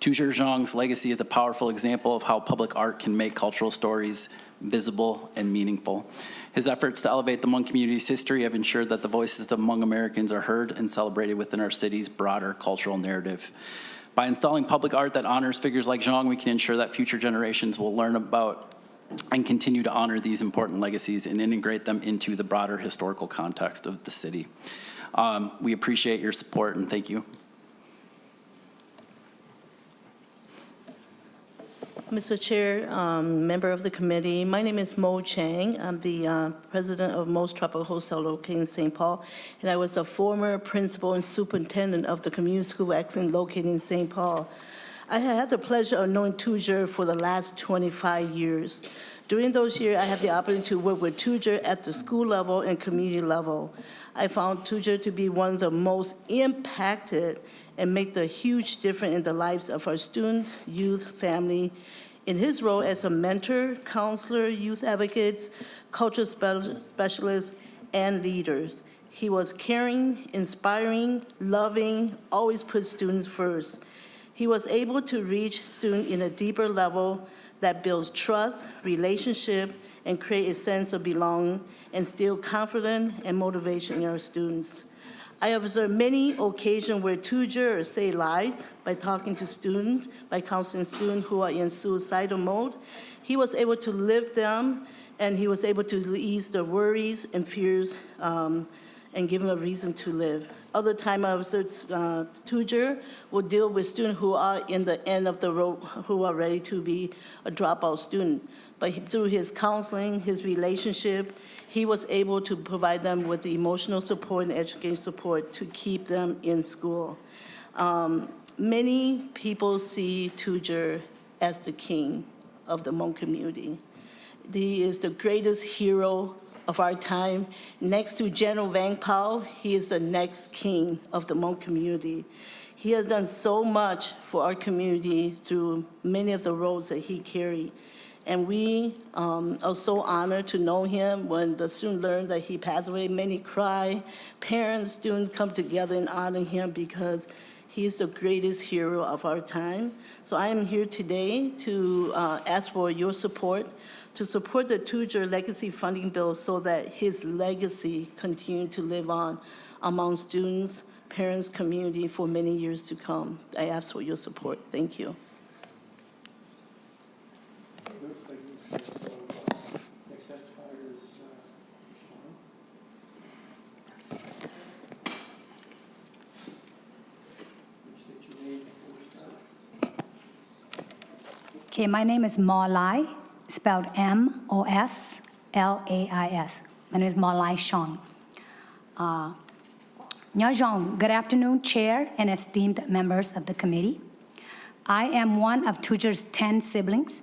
Tou Ger Xiong's legacy is a powerful example of how public art can make cultural stories visible and meaningful. His efforts to elevate the Hmong community's history have ensured that the voices of Hmong Americans are heard and celebrated within our city's broader cultural narrative. By installing public art that honors figures like Xiong, we can ensure that future generations will learn about and continue to honor these important legacies and integrate them into the broader historical context of the city. We appreciate your support and thank you. Mr. Chair, member of the committee, my name is Mo Chang. I'm the president of Mo's Tropical Hotel located in St. Paul, and I was a former principal and superintendent of the Community School of Excellence located in St. Paul. I had the pleasure of knowing Tou Ger for the last 25 years. During those years, I had the opportunity to work with Tou Ger at the school level and community level. I found Tou Ger to be one of the most impacted and make the huge difference in the lives of our students, youth, family, in his role as a mentor, counselor, youth advocates, cultural specialist, and leaders. He was caring, inspiring, loving, always put students first. He was able to reach students in a deeper level that builds trust, relationship, and create a sense of belonging, and instill confidence and motivation in our students. I observed many occasions where Tou Ger saved lives by talking to students, by counseling students who are in suicidal mode. He was able to lift them, and he was able to ease their worries and fears and give them a reason to live. Other time I observed Tou Ger will deal with students who are in the end of the road, who are ready to be a dropout student. But through his counseling, his relationship, he was able to provide them with the emotional support and education support to keep them in school. Many people see Tou Ger as the king of the Hmong community. He is the greatest hero of our time. Next to General Vang Pao, he is the next king of the Hmong community. He has done so much for our community through many of the roles that he carried. And we are so honored to know him. When the student learned that he passed away, many cry. Parents, students come together and honor him because he is the greatest hero of our time. So I am here today to ask for your support, to support the Tou Ger Legacy Funding Bill so that his legacy continue to live on among students, parents, community for many years to come. I ask for your support. Thank you. Okay, my name is Mo Lai, spelled Moslais. My name is Mo Lai Xiong. Nya Zhong, good afternoon, Chair and esteemed members of the committee. I am one of Tou Ger's 10 siblings.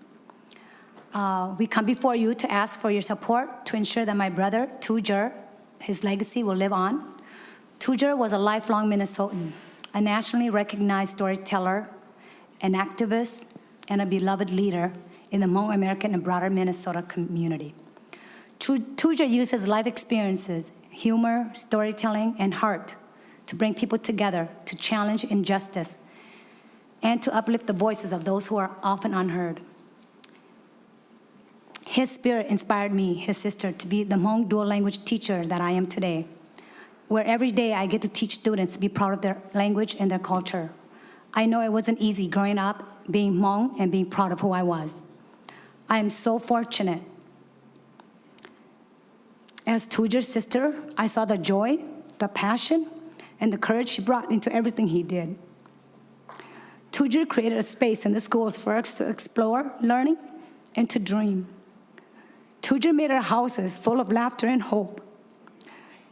We come before you to ask for your support to ensure that my brother, Tou Ger, his legacy will live on. Tou Ger was a lifelong Minnesotan, a nationally recognized storyteller, an activist, and a beloved leader in the Hmong American and broader Minnesota community. Tou Ger used his life experiences, humor, storytelling, and heart to bring people together, to challenge injustice, and to uplift the voices of those who are often unheard. His spirit inspired me, his sister, to be the Hmong dual language teacher that I am today, where every day I get to teach students to be proud of their language and their culture. I know it wasn't easy growing up, being Hmong and being proud of who I was. I am so fortunate. As Tou Ger's sister, I saw the joy, the passion, and the courage he brought into everything he did. Tou Ger created a space in the schools for us to explore, learning, and to dream. Tou Ger made our houses full of laughter and hope.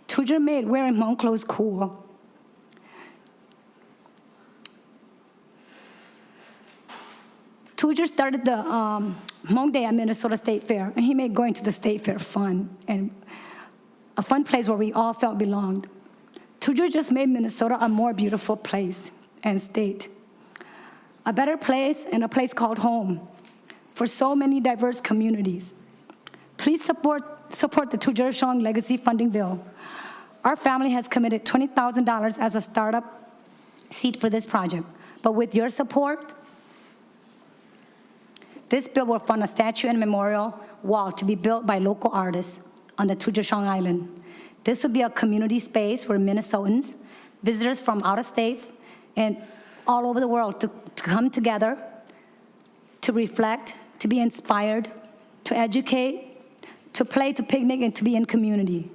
Tou Ger made wearing Hmong clothes cool. Tou Ger started the Hmong Day at Minnesota State Fair, and he made going to the State Fair fun, and a fun place where we all felt belonged. Tou Ger just made Minnesota a more beautiful place and state, a better place and a place called home for so many diverse communities. Please support the Tou Ger Xiong Legacy Funding Bill. Our family has committed $20,000 as a startup seed for this project, but with your support, this bill will fund a statue and memorial wall to be built by local artists on the Tou Ger Xiong Island. This would be a community space where Minnesotans, visitors from out of states, and all over the world to come together, to reflect, to be inspired, to educate, to play, to picnic, and to be in community.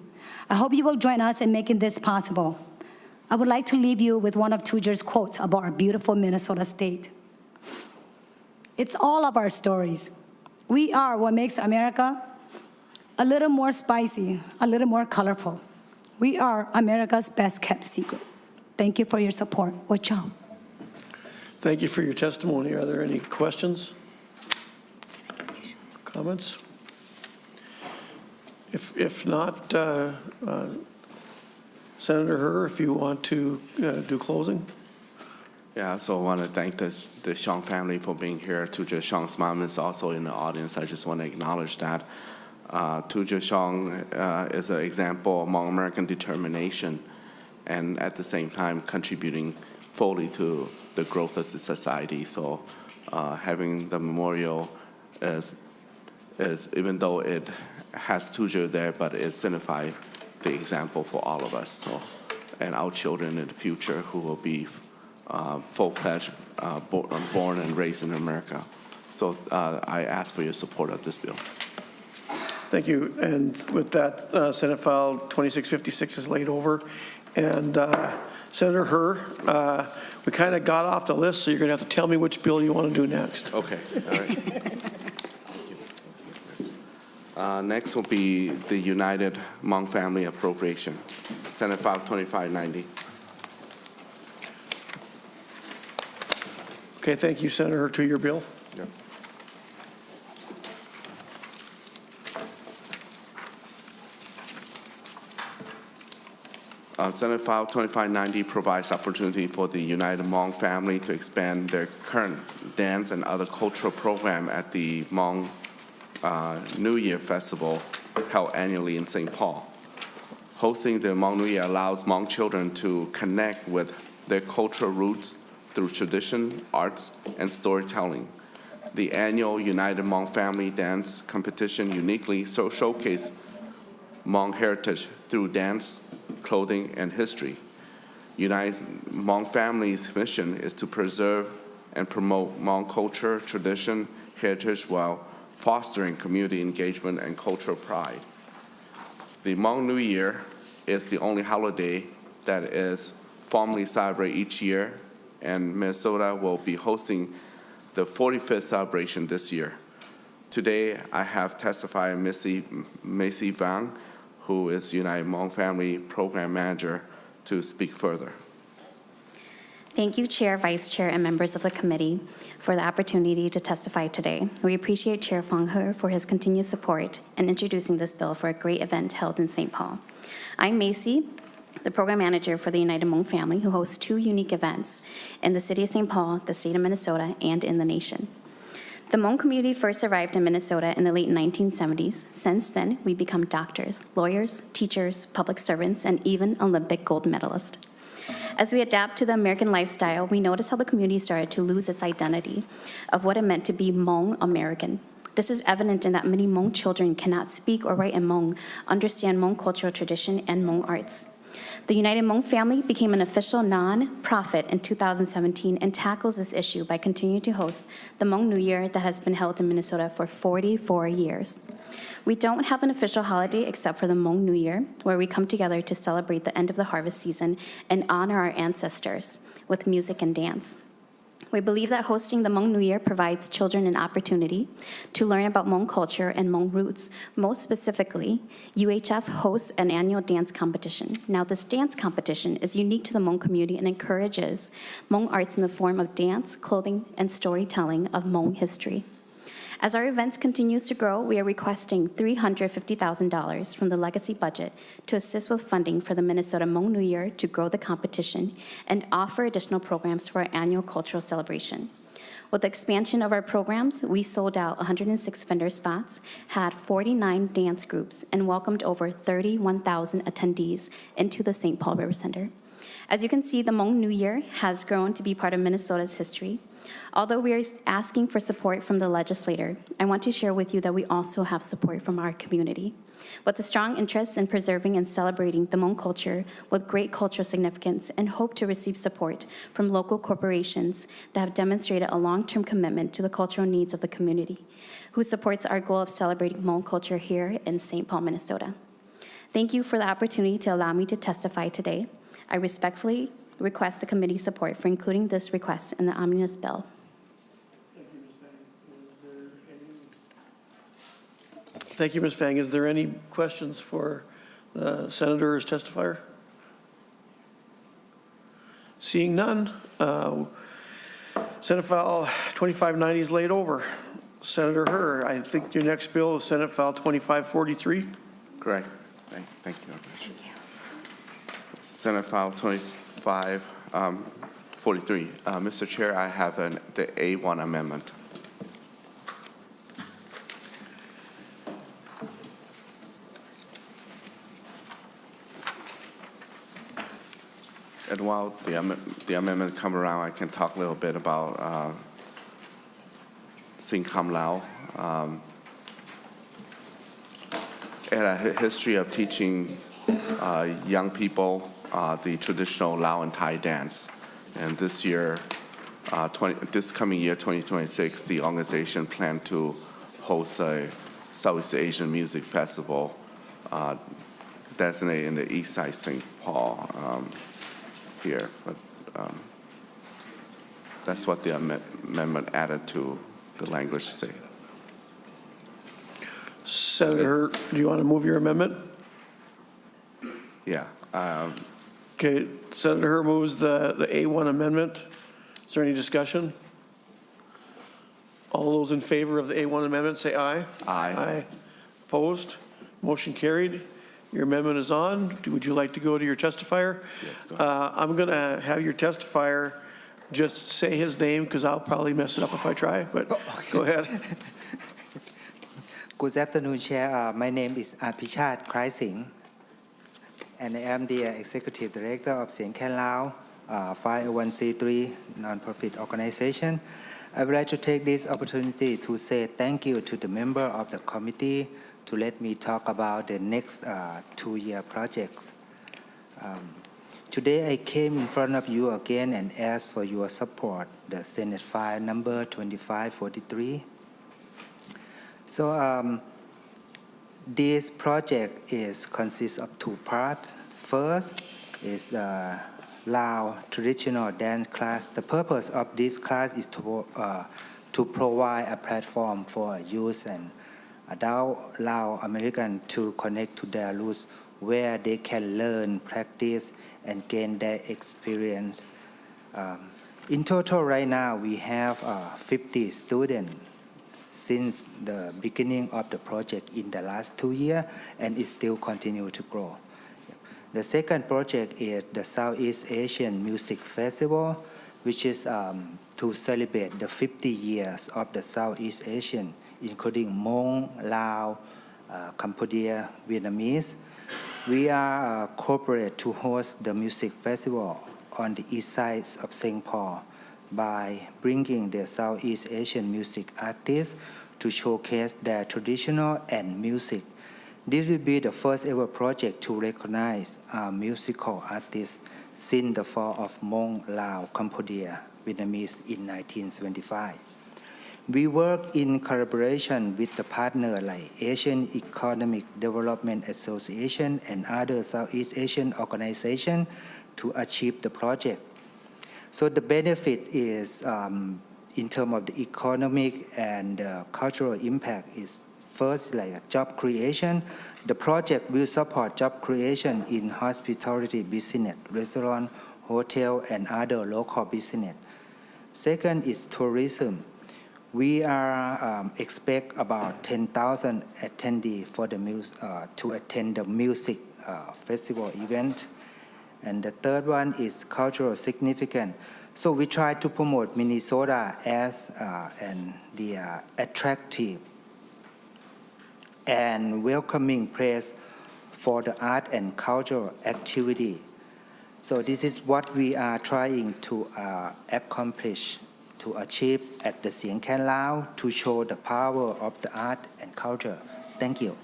I hope you will join us in making this possible. I would like to leave you with one of Tou Ger's quotes about our beautiful Minnesota state. It's all of our stories. We are what makes America a little more spicy, a little more colorful. We are America's best kept secret. Thank you for your support. Watch out. Thank you for your testimony. Are there any questions? Comments? If not, Senator Herr, if you want to do closing. Yeah, so I want to thank the Xiong family for being here. Tou Ger Xiong's mom is also in the audience. I just want to acknowledge that. Tou Ger Xiong is an example of Hmong American determination and at the same time contributing fully to the growth of the society. So having the memorial is even though it has Tou Ger there, but it signifies the example for all of us. So, and our children in the future who will be full-fledged, born and raised in America. So I ask for your support of this bill. Thank you. And with that, Senate File 2656 is laid over. And Senator Herr, we kind of got off the list, so you're going to have to tell me which bill you want to do next. Okay. All right. Next will be the United Hmong Family Appropriation, Senate File 2590. Okay, thank you, Senator, to your bill. Yep. Senate File 2590 provides opportunity for the United Hmong family to expand their current dance and other cultural program at the Hmong New Year Festival held annually in St. Paul. Hosting the Hmong New Year allows Hmong children to connect with their cultural roots through tradition, arts, and storytelling. The annual United Hmong Family Dance Competition uniquely showcases Hmong heritage through dance, clothing, and history. United Hmong Family's mission is to preserve and promote Hmong culture, tradition, heritage while fostering community engagement and cultural pride. The Hmong New Year is the only holiday that is formally celebrated each year, and Minnesota will be hosting the 45th celebration this year. Today, I have testified Macy Vang, who is United Hmong Family Program Manager, to speak further. Thank you, Chair, Vice Chair, and members of the committee for the opportunity to testify today. We appreciate Chair Fong He for his continued support in introducing this bill for a great event held in St. Paul. I'm Macy, the program manager for the United Hmong Family, who hosts 2 unique events in the city of St. Paul, the state of Minnesota, and in the nation. The Hmong community first arrived in Minnesota in the late 1970s. Since then, we've become doctors, lawyers, teachers, public servants, and even Olympic gold medalists. As we adapt to the American lifestyle, we notice how the community started to lose its identity of what it meant to be Hmong American. This is evident in that many Hmong children cannot speak or write in Hmong, understand Hmong cultural tradition, and Hmong arts. The United Hmong Family became an official non-profit in 2017 and tackles this issue by continuing to host the Hmong New Year that has been held in Minnesota for 44 years. We don't have an official holiday except for the Hmong New Year, where we come together to celebrate the end of the harvest season and honor our ancestors with music and dance. We believe that hosting the Hmong New Year provides children an opportunity to learn about Hmong culture and Hmong roots. Most specifically, UHF hosts an annual dance competition. Now, this dance competition is unique to the Hmong community and encourages Hmong arts in the form of dance, clothing, and storytelling of Hmong history. As our events continues to grow, we are requesting $350,000 from the legacy budget to assist with funding for the Minnesota Hmong New Year to grow the competition and offer additional programs for our annual cultural celebration. With the expansion of our programs, we sold out 106 vendor spots, had 49 dance groups, and welcomed over 31,000 attendees into the St. Paul River Center. As you can see, the Hmong New Year has grown to be part of Minnesota's history. Although we are asking for support from the legislator, I want to share with you that we also have support from our community. With a strong interest in preserving and celebrating the Hmong culture with great cultural significance and hope to receive support from local corporations that have demonstrated a long-term commitment to the cultural needs of the community, who supports our goal of celebrating Hmong culture here in St. Paul, Minnesota. Thank you for the opportunity to allow me to testify today. I respectfully request the committee's support for including this request in the omnibus bill. Thank you, Ms. Fang. Is there any questions for the senator or his testifier? Seeing none, Senate File 2590 is laid over. Senator Hur, I think your next bill is Senate File 2543. Correct. Thank you. Senate File 2543. Mr. Chair, I have the A1 amendment. And while the amendment come around, I can talk a little bit about Sing Kam Lao. It had a history of teaching young people the traditional Lao and Thai dance. And this year, this coming year, 2026, the organization planned to host a Southeast Asian Music Festival designated in the east side St. Paul here. But that's what the amendment added to the language to say. Senator, do you want to move your amendment? Yeah. Okay, Senator Hur moves the A1 amendment. Is there any discussion? All those in favor of the A1 amendment say aye. Aye. Aye. Opposed? Motion carried. Your amendment is on. Would you like to go to your testifier? Yes, go I'm going to have your testifier just say his name because I'll probably mess it up if I try, but go ahead. Good afternoon, Chair. My name is Apichat Kraising, and I am the Executive Director of Sieng Khen Lao, 501c3 nonprofit organization. I would like to take this opportunity to say thank you to the member of the committee to let me talk about the next 2-year projects. Today I came in front of you again and asked for your support, the Senate file number 2543. So this project consists of 2 parts. First is the Lao traditional dance class. The purpose of this class is to provide a platform for youth and adult Lao American to connect to their roots, where they can learn, practice, and gain their experience. In total, right now, we have 50 students since the beginning of the project in the last 2 years, and it still continues to grow. The second project is the Southeast Asian Music Festival, which is to celebrate the 50 years of the Southeast Asian, including Hmong, Lao, Cambodia, Vietnamese. We are corporate to host the music festival on the east side of St. Paul by bringing the Southeast Asian music artists to showcase their traditional and music. This will be the first ever project to recognize musical artists since the fall of Hmong, Lao, Cambodia, Vietnamese in 1975. We work in collaboration with the partner like Asian Economic Development Association and other Southeast Asian organizations to achieve the project. So the benefit is, in terms of the economic and cultural impact, is first like job creation. The project will support job creation in hospitality business, restaurant, hotel, and other local business. Second is tourism. We are expect about 10,000 attendees for the to attend the music festival event. And the third one is cultural significance. So we try to promote Minnesota as the attractive and welcoming place for the art and cultural activity. So this is what we are trying to accomplish, to achieve at the Sieng Khen Lao, to show the power of the art and culture. Thank you.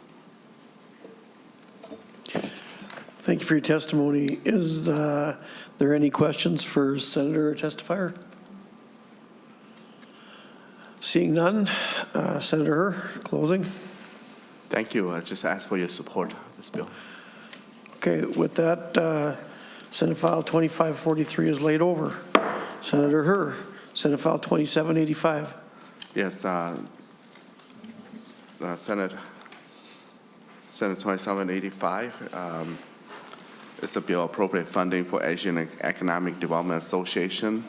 Thank you for your testimony. Is there any questions for Senator or testifier? Seeing none, Senator He, closing. Thank you. I just ask for your support of this bill. Okay, with that, Senate File 2543 is laid over. Senator He, Senate File 2785. Yes, Senate 2785 is a bill appropriate funding for Asian Economic Development Association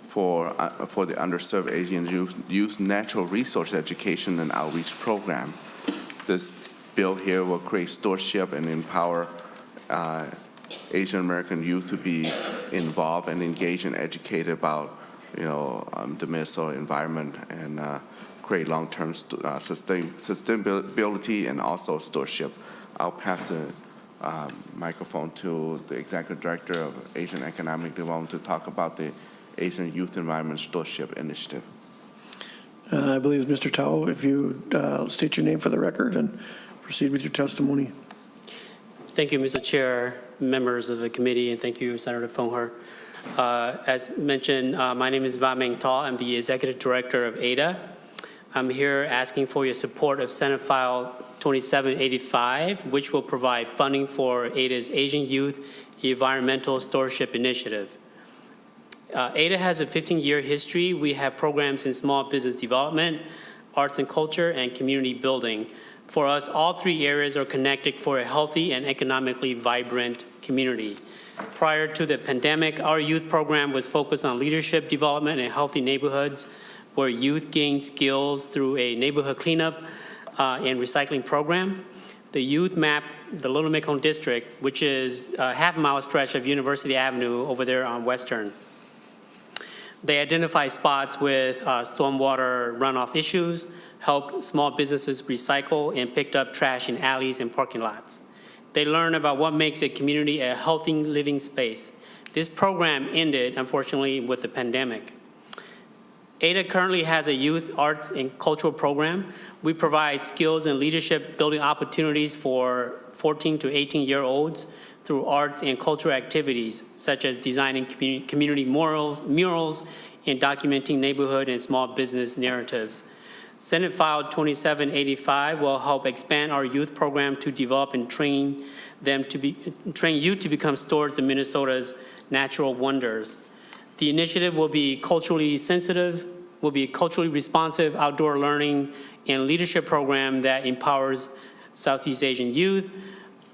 for the underserved Asian youth natural resource education and outreach program. This bill here will create stewardship and empower Asian American youth to be involved and engaged and educated about the Minnesota environment and create long-term sustainability and also stewardship. I'll pass the microphone to the Executive Director of Asian Economic Development to talk about the Asian Youth Environment Stewardship Initiative. I believe it's Mr. Tou. If you state your name for the record and proceed with your testimony. Thank you, Mr. Chair, members of the committee, and thank you, Senator Phalen. As mentioned, my name is Va Meng Tho. I'm the Executive Director of ADA. I'm here asking for your support of Senate File 2785, which will provide funding for ADA's Asian Youth Environmental Stewardship Initiative. ADA has a 15-year history. We have programs in small business development, arts and culture, and community building. For us, all 3 areas are connected for a healthy and economically vibrant community. Prior to the pandemic, our youth program was focused on leadership development in healthy neighborhoods where youth gain skills through a neighborhood cleanup and recycling program. The youth map the Little Mekong District, which is a half-mile stretch of University Avenue over there on Western. They identify spots with stormwater runoff issues, helped small businesses recycle, and picked up trash in alleys and parking lots. They learn about what makes a community a healthy living space. This program ended, unfortunately, with the pandemic. Ada currently has a youth arts and cultural program. We provide skills and leadership building opportunities for 14 to 18-year-olds through arts and cultural activities, such as designing community murals and documenting neighborhood and small business narratives. Senate File 2785 will help expand our youth program to develop and train youth to become stewards of Minnesota's natural wonders. The initiative will be culturally sensitive, will be a culturally responsive outdoor learning and leadership program that empowers Southeast Asian youth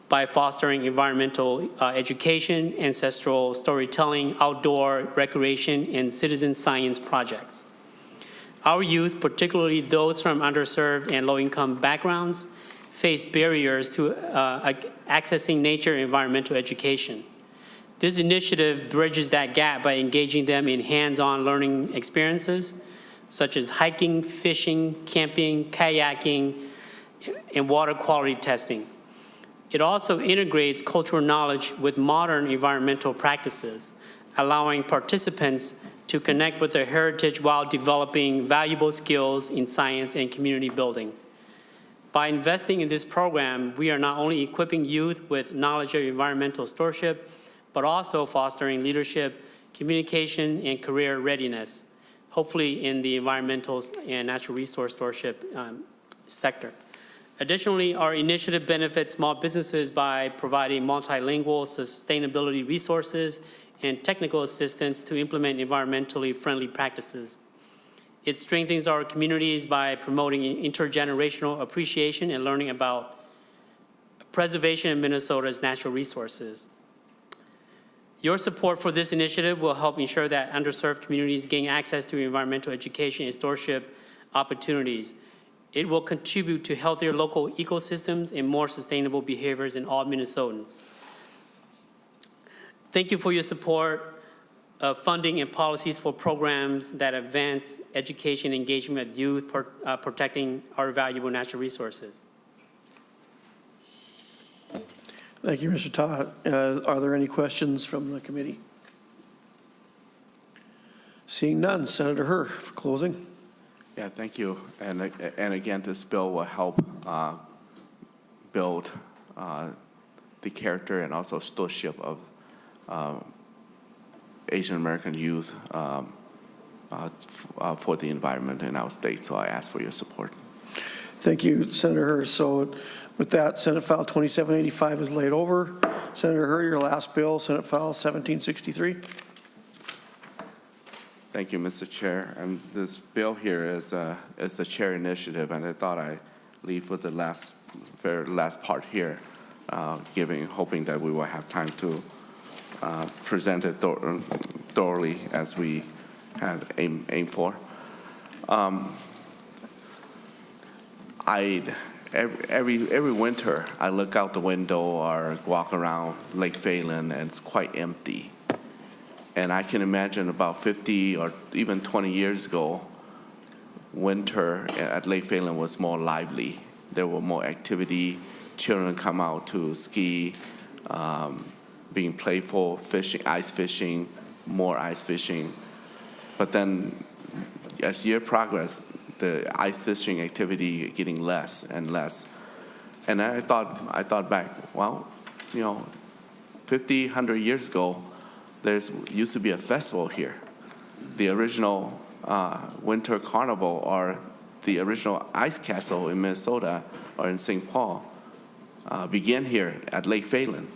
by fostering environmental education, ancestral storytelling, outdoor recreation, and citizen science projects. Our youth, particularly those from underserved and low-income backgrounds, face barriers to accessing nature and environmental education. This initiative bridges that gap by engaging them in hands-on learning experiences, such as hiking, fishing, camping, kayaking, and water quality testing. It also integrates cultural knowledge with modern environmental practices, allowing participants to connect with their heritage while developing valuable skills in science and community building. By investing in this program, we are not only equipping youth with knowledge of environmental stewardship, but also fostering leadership, communication, and career readiness, hopefully in the environmental and natural resource stewardship sector. Additionally, our initiative benefits small businesses by providing multilingual sustainability resources and technical assistance to implement environmentally friendly practices. It strengthens our communities by promoting intergenerational appreciation and learning about preservation of Minnesota's natural resources. Your support for this initiative will help ensure that underserved communities gain access to environmental education and stewardship opportunities. It will contribute to healthier local ecosystems and more sustainable behaviors in all Minnesotans. Thank you for your support of funding and policies for programs that advance education and engagement of youth, protecting our valuable natural resources. Thank you, Mr. Todd. Are there any questions from the committee? Seeing none, Senator Herr for closing. Yeah, thank you. And again, this bill will help build the character and also stewardship of Asian American youth for the environment in our state. So I ask for your support. Thank you, Senator Herr. So with that, Senate File 2785 is laid over. Senator Herr, your last bill, Senate File 1763. Thank you, Mr. Chair. And this bill here is a chair initiative, and I thought I'd leave with the very last part here, hoping that we will have time to present it thoroughly as we had aimed for. Every winter, I look out the window or walk around Lake Phalen, and it's quite empty. And I can imagine about 50 or even 20 years ago, winter at Lake Phalen was more lively. There were more activity. Children come out to ski, being playful, fishing, ice fishing, more ice fishing. But then as year progressed, the ice fishing activity getting less and less. And I thought back, well, 50, 100 years ago, there used to be a festival here. The original Winter Carnival, or the original ice castle in Minnesota or in St. Paul began here at Lake Phalen.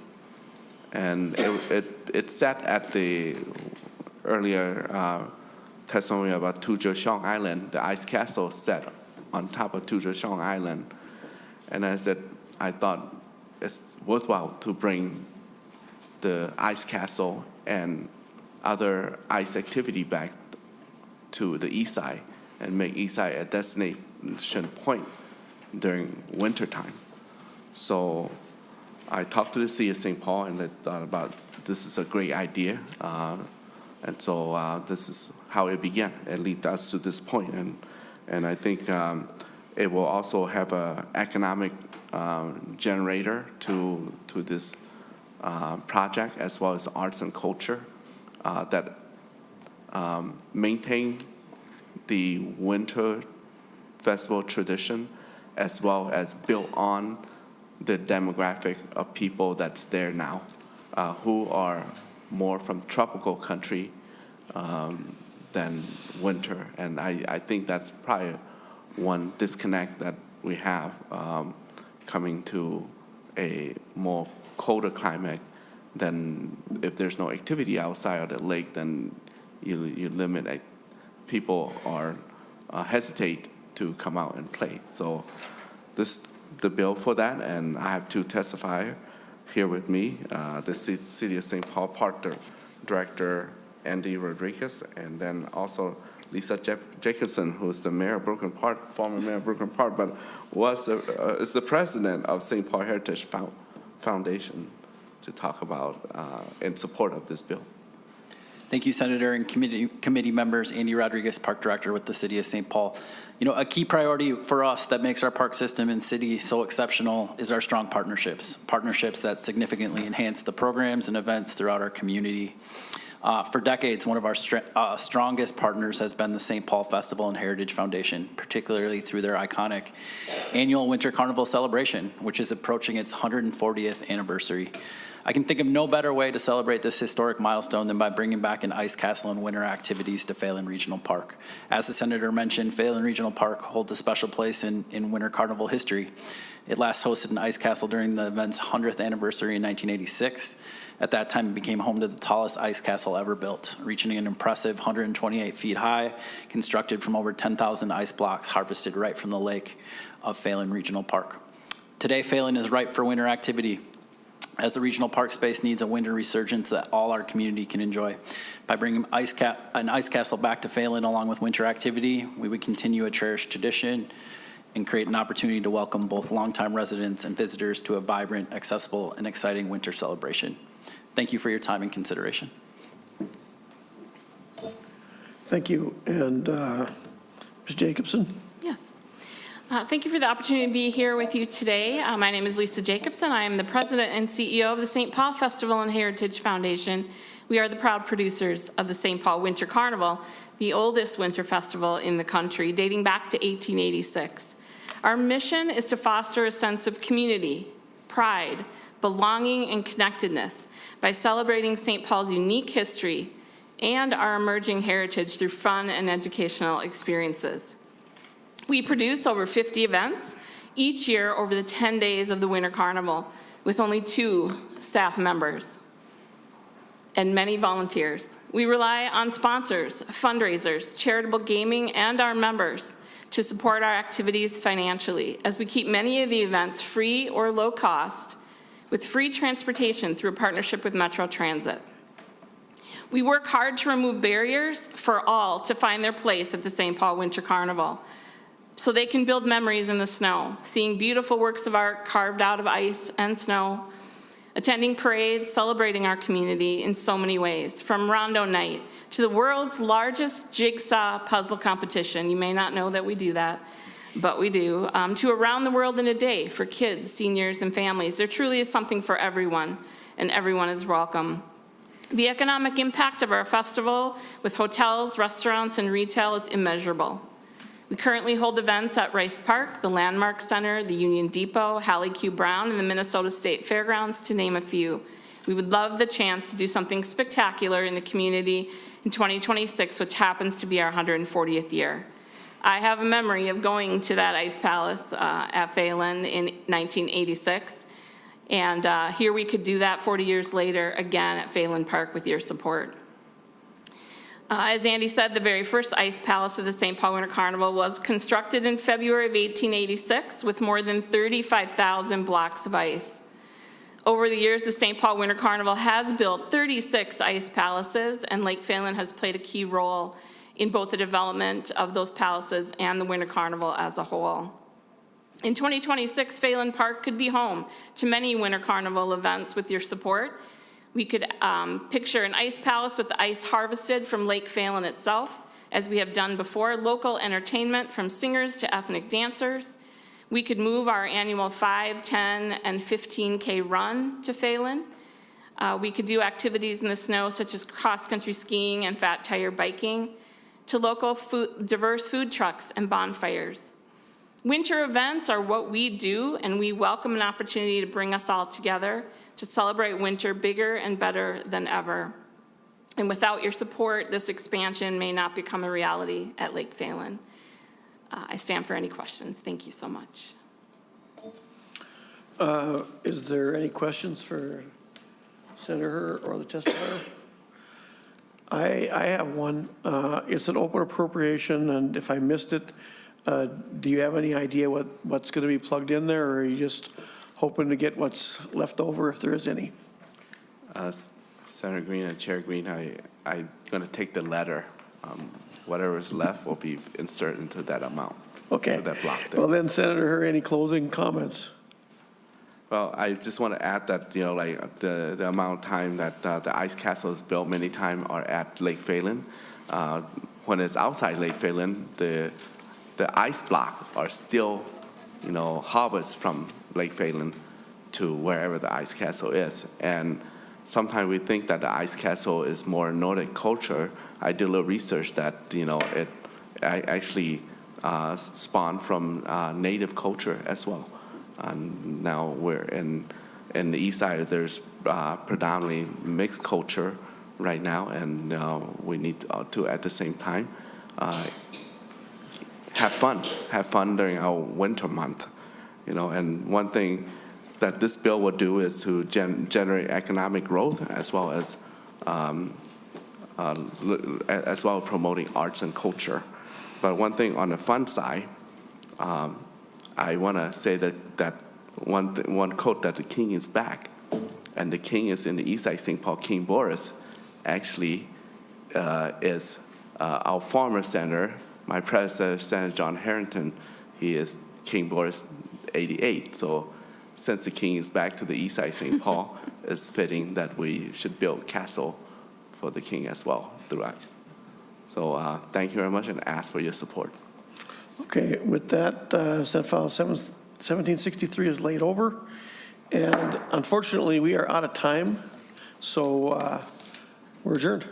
And it sat at the earlier testimony about Tou Ger Xiong Island. The ice castle sat on top of Tou Ger Xiong Island. And I thought it's worthwhile to bring the ice castle and other ice activity back to the east side and make east side a destination point during winter time. So I talked to the city of St. Paul, and they thought about this is a great idea. And so this is how it began. It led us to this point. And I think it will also have an economic generator to this project, as well as arts and culture that maintain the winter festival tradition, as well as build on the demographic of people that's there now, who are more from tropical country than winter. And I think that's probably one disconnect that we have coming to a more colder climate. Then if there's no activity outside of the lake, then you limit it. People are hesitate to come out and play. So the bill for that, and I have two testifiers here with me, the City of St. Paul Park Director Andy Rodriguez, and then also Lisa Jacobson, who is the mayor of Brooklyn Park, former mayor of Brooklyn Park, but is the president of St. Paul Heritage Foundation, to talk about in support of this bill. Thank you, Senator, and committee members. Andy Rodriguez, Park Director with the City of St. Paul. You know, a key priority for us that makes our park system and city so exceptional is our strong partnerships that significantly enhance the programs and events throughout our community. For decades, one of our strongest partners has been the St. Paul Festival and Heritage Foundation, particularly through their iconic annual Winter Carnival celebration, which is approaching its 140th anniversary. I can think of no better way to celebrate this historic milestone than by bringing back an ice castle and winter activities to Phalen Regional Park. As the Senator mentioned, Phalen Regional Park holds a special place in Winter Carnival history. It last hosted an ice castle during the event's 100th anniversary in 1986. At that time, it became home to the tallest ice castle ever built, reaching an impressive 128 feet high, constructed from over 10,000 ice blocks harvested right from the lake of Phalen Regional Park. Today, Phalen is ripe for winter activity, as the regional park space needs a winter resurgence that all our community can enjoy. By bringing an ice castle back to Phalen along with winter activity, we would continue a cherished tradition and create an opportunity to welcome both longtime residents and visitors to a vibrant, accessible, and exciting winter celebration. Thank you for your time and consideration. Thank you. And Ms. Jacobson? Yes. Thank you for the opportunity to be here with you today. My name is Lisa Jacobson. I am the president and CEO of the St. Paul Festival and Heritage Foundation. We are the proud producers of the St. Paul Winter Carnival, the oldest winter festival in the country, dating back to 1886. Our mission is to foster a sense of community, pride, belonging, and connectedness by celebrating St. Paul's unique history and our emerging heritage through fun and educational experiences. We produce over 50 events each year over the 10 days of the Winter Carnival with only 2 staff members and many volunteers. We rely on sponsors, fundraisers, charitable gaming, and our members to support our activities financially, as we keep many of the events free or low cost with free transportation through a partnership with Metro Transit. We work hard to remove barriers for all to find their place at the St. Paul Winter Carnival, so they can build memories in the snow, seeing beautiful works of art carved out of ice and snow, attending parades, celebrating our community in so many ways, from Rondo Night to the world's largest jigsaw puzzle competition. You may not know that we do that, but we do, to Around the World in a Day for kids, seniors, and families. There truly is something for everyone, and everyone is welcome. The economic impact of our festival with hotels, restaurants, and retail is immeasurable. We currently hold events at Rice Park, the Landmark Center, the Union Depot, Hallie Q. Brown, and the Minnesota State Fairgrounds, to name a few. We would love the chance to do something spectacular in the community in 2026, which happens to be our 140th year. I have a memory of going to that Ice Palace at Phalen in 1986, and here we could do that 40 years later again at Phalen Park with your support. As Andy said, the very first ice palace of the St. Paul Winter Carnival was constructed in February of 1886 with more than 35,000 blocks of ice. Over the years, the St. Paul Winter Carnival has built 36 ice palaces, and Lake Phalen has played a key role in both the development of those palaces and the Winter Carnival as a whole. In 2026, Phalen Park could be home to many Winter Carnival events with your support. We could picture an ice palace with the ice harvested from Lake Phalen itself, as we have done before, local entertainment from singers to ethnic dancers. We could move our annual 5, 10, and 15K run to Phalen. We could do activities in the snow such as cross-country skiing and fat tire biking, to local diverse food trucks and bonfires. Winter events are what we do, and we welcome an opportunity to bring us all together to celebrate winter bigger and better than ever. And without your support, this expansion may not become a reality at Lake Phalen. I stand for any questions. Thank you so much. Is there any questions for Senator or the testifier? I have one. It's an open appropriation, and if I missed it, do you have any idea what's going to be plugged in there, or are you just hoping to get what's left over, if there is any? Senator Green and Chair Green, I'm going to take the letter. Whatever is left will be inserted into that amount. Okay. That block there. Well, then, Senator, any closing comments? Well, I just want to add that, you know, like the amount of time that the ice castle is built many times are at Lake Phalen. When it's outside Lake Phalen, the ice block are still, you know, harvested from Lake Phalen to wherever the ice castle is. And sometimes we think that the ice castle is more Nordic culture. I did a little research that, you know, it actually spawned from native culture as well. And now we're in the east side, there's predominantly mixed culture right now, and we need to at the same time have fun during our winter month, you know. And one thing that this bill will do is to generate economic growth as well as promoting arts and culture. But one thing on the fun side, I want to say that one quote that the king is back, and the king is in the east side St. Paul. King Boris actually is our former senator, my predecessor, Senator John Harrington. He is King Boris 88. So since the king is back to the east side St. Paul, it's fitting that we should build castle for the king as well through ice. So thank you very much, and ask for your support. Okay, with that, Senate File 1763 is laid over, and unfortunately, we are out of time, so we're adjourned.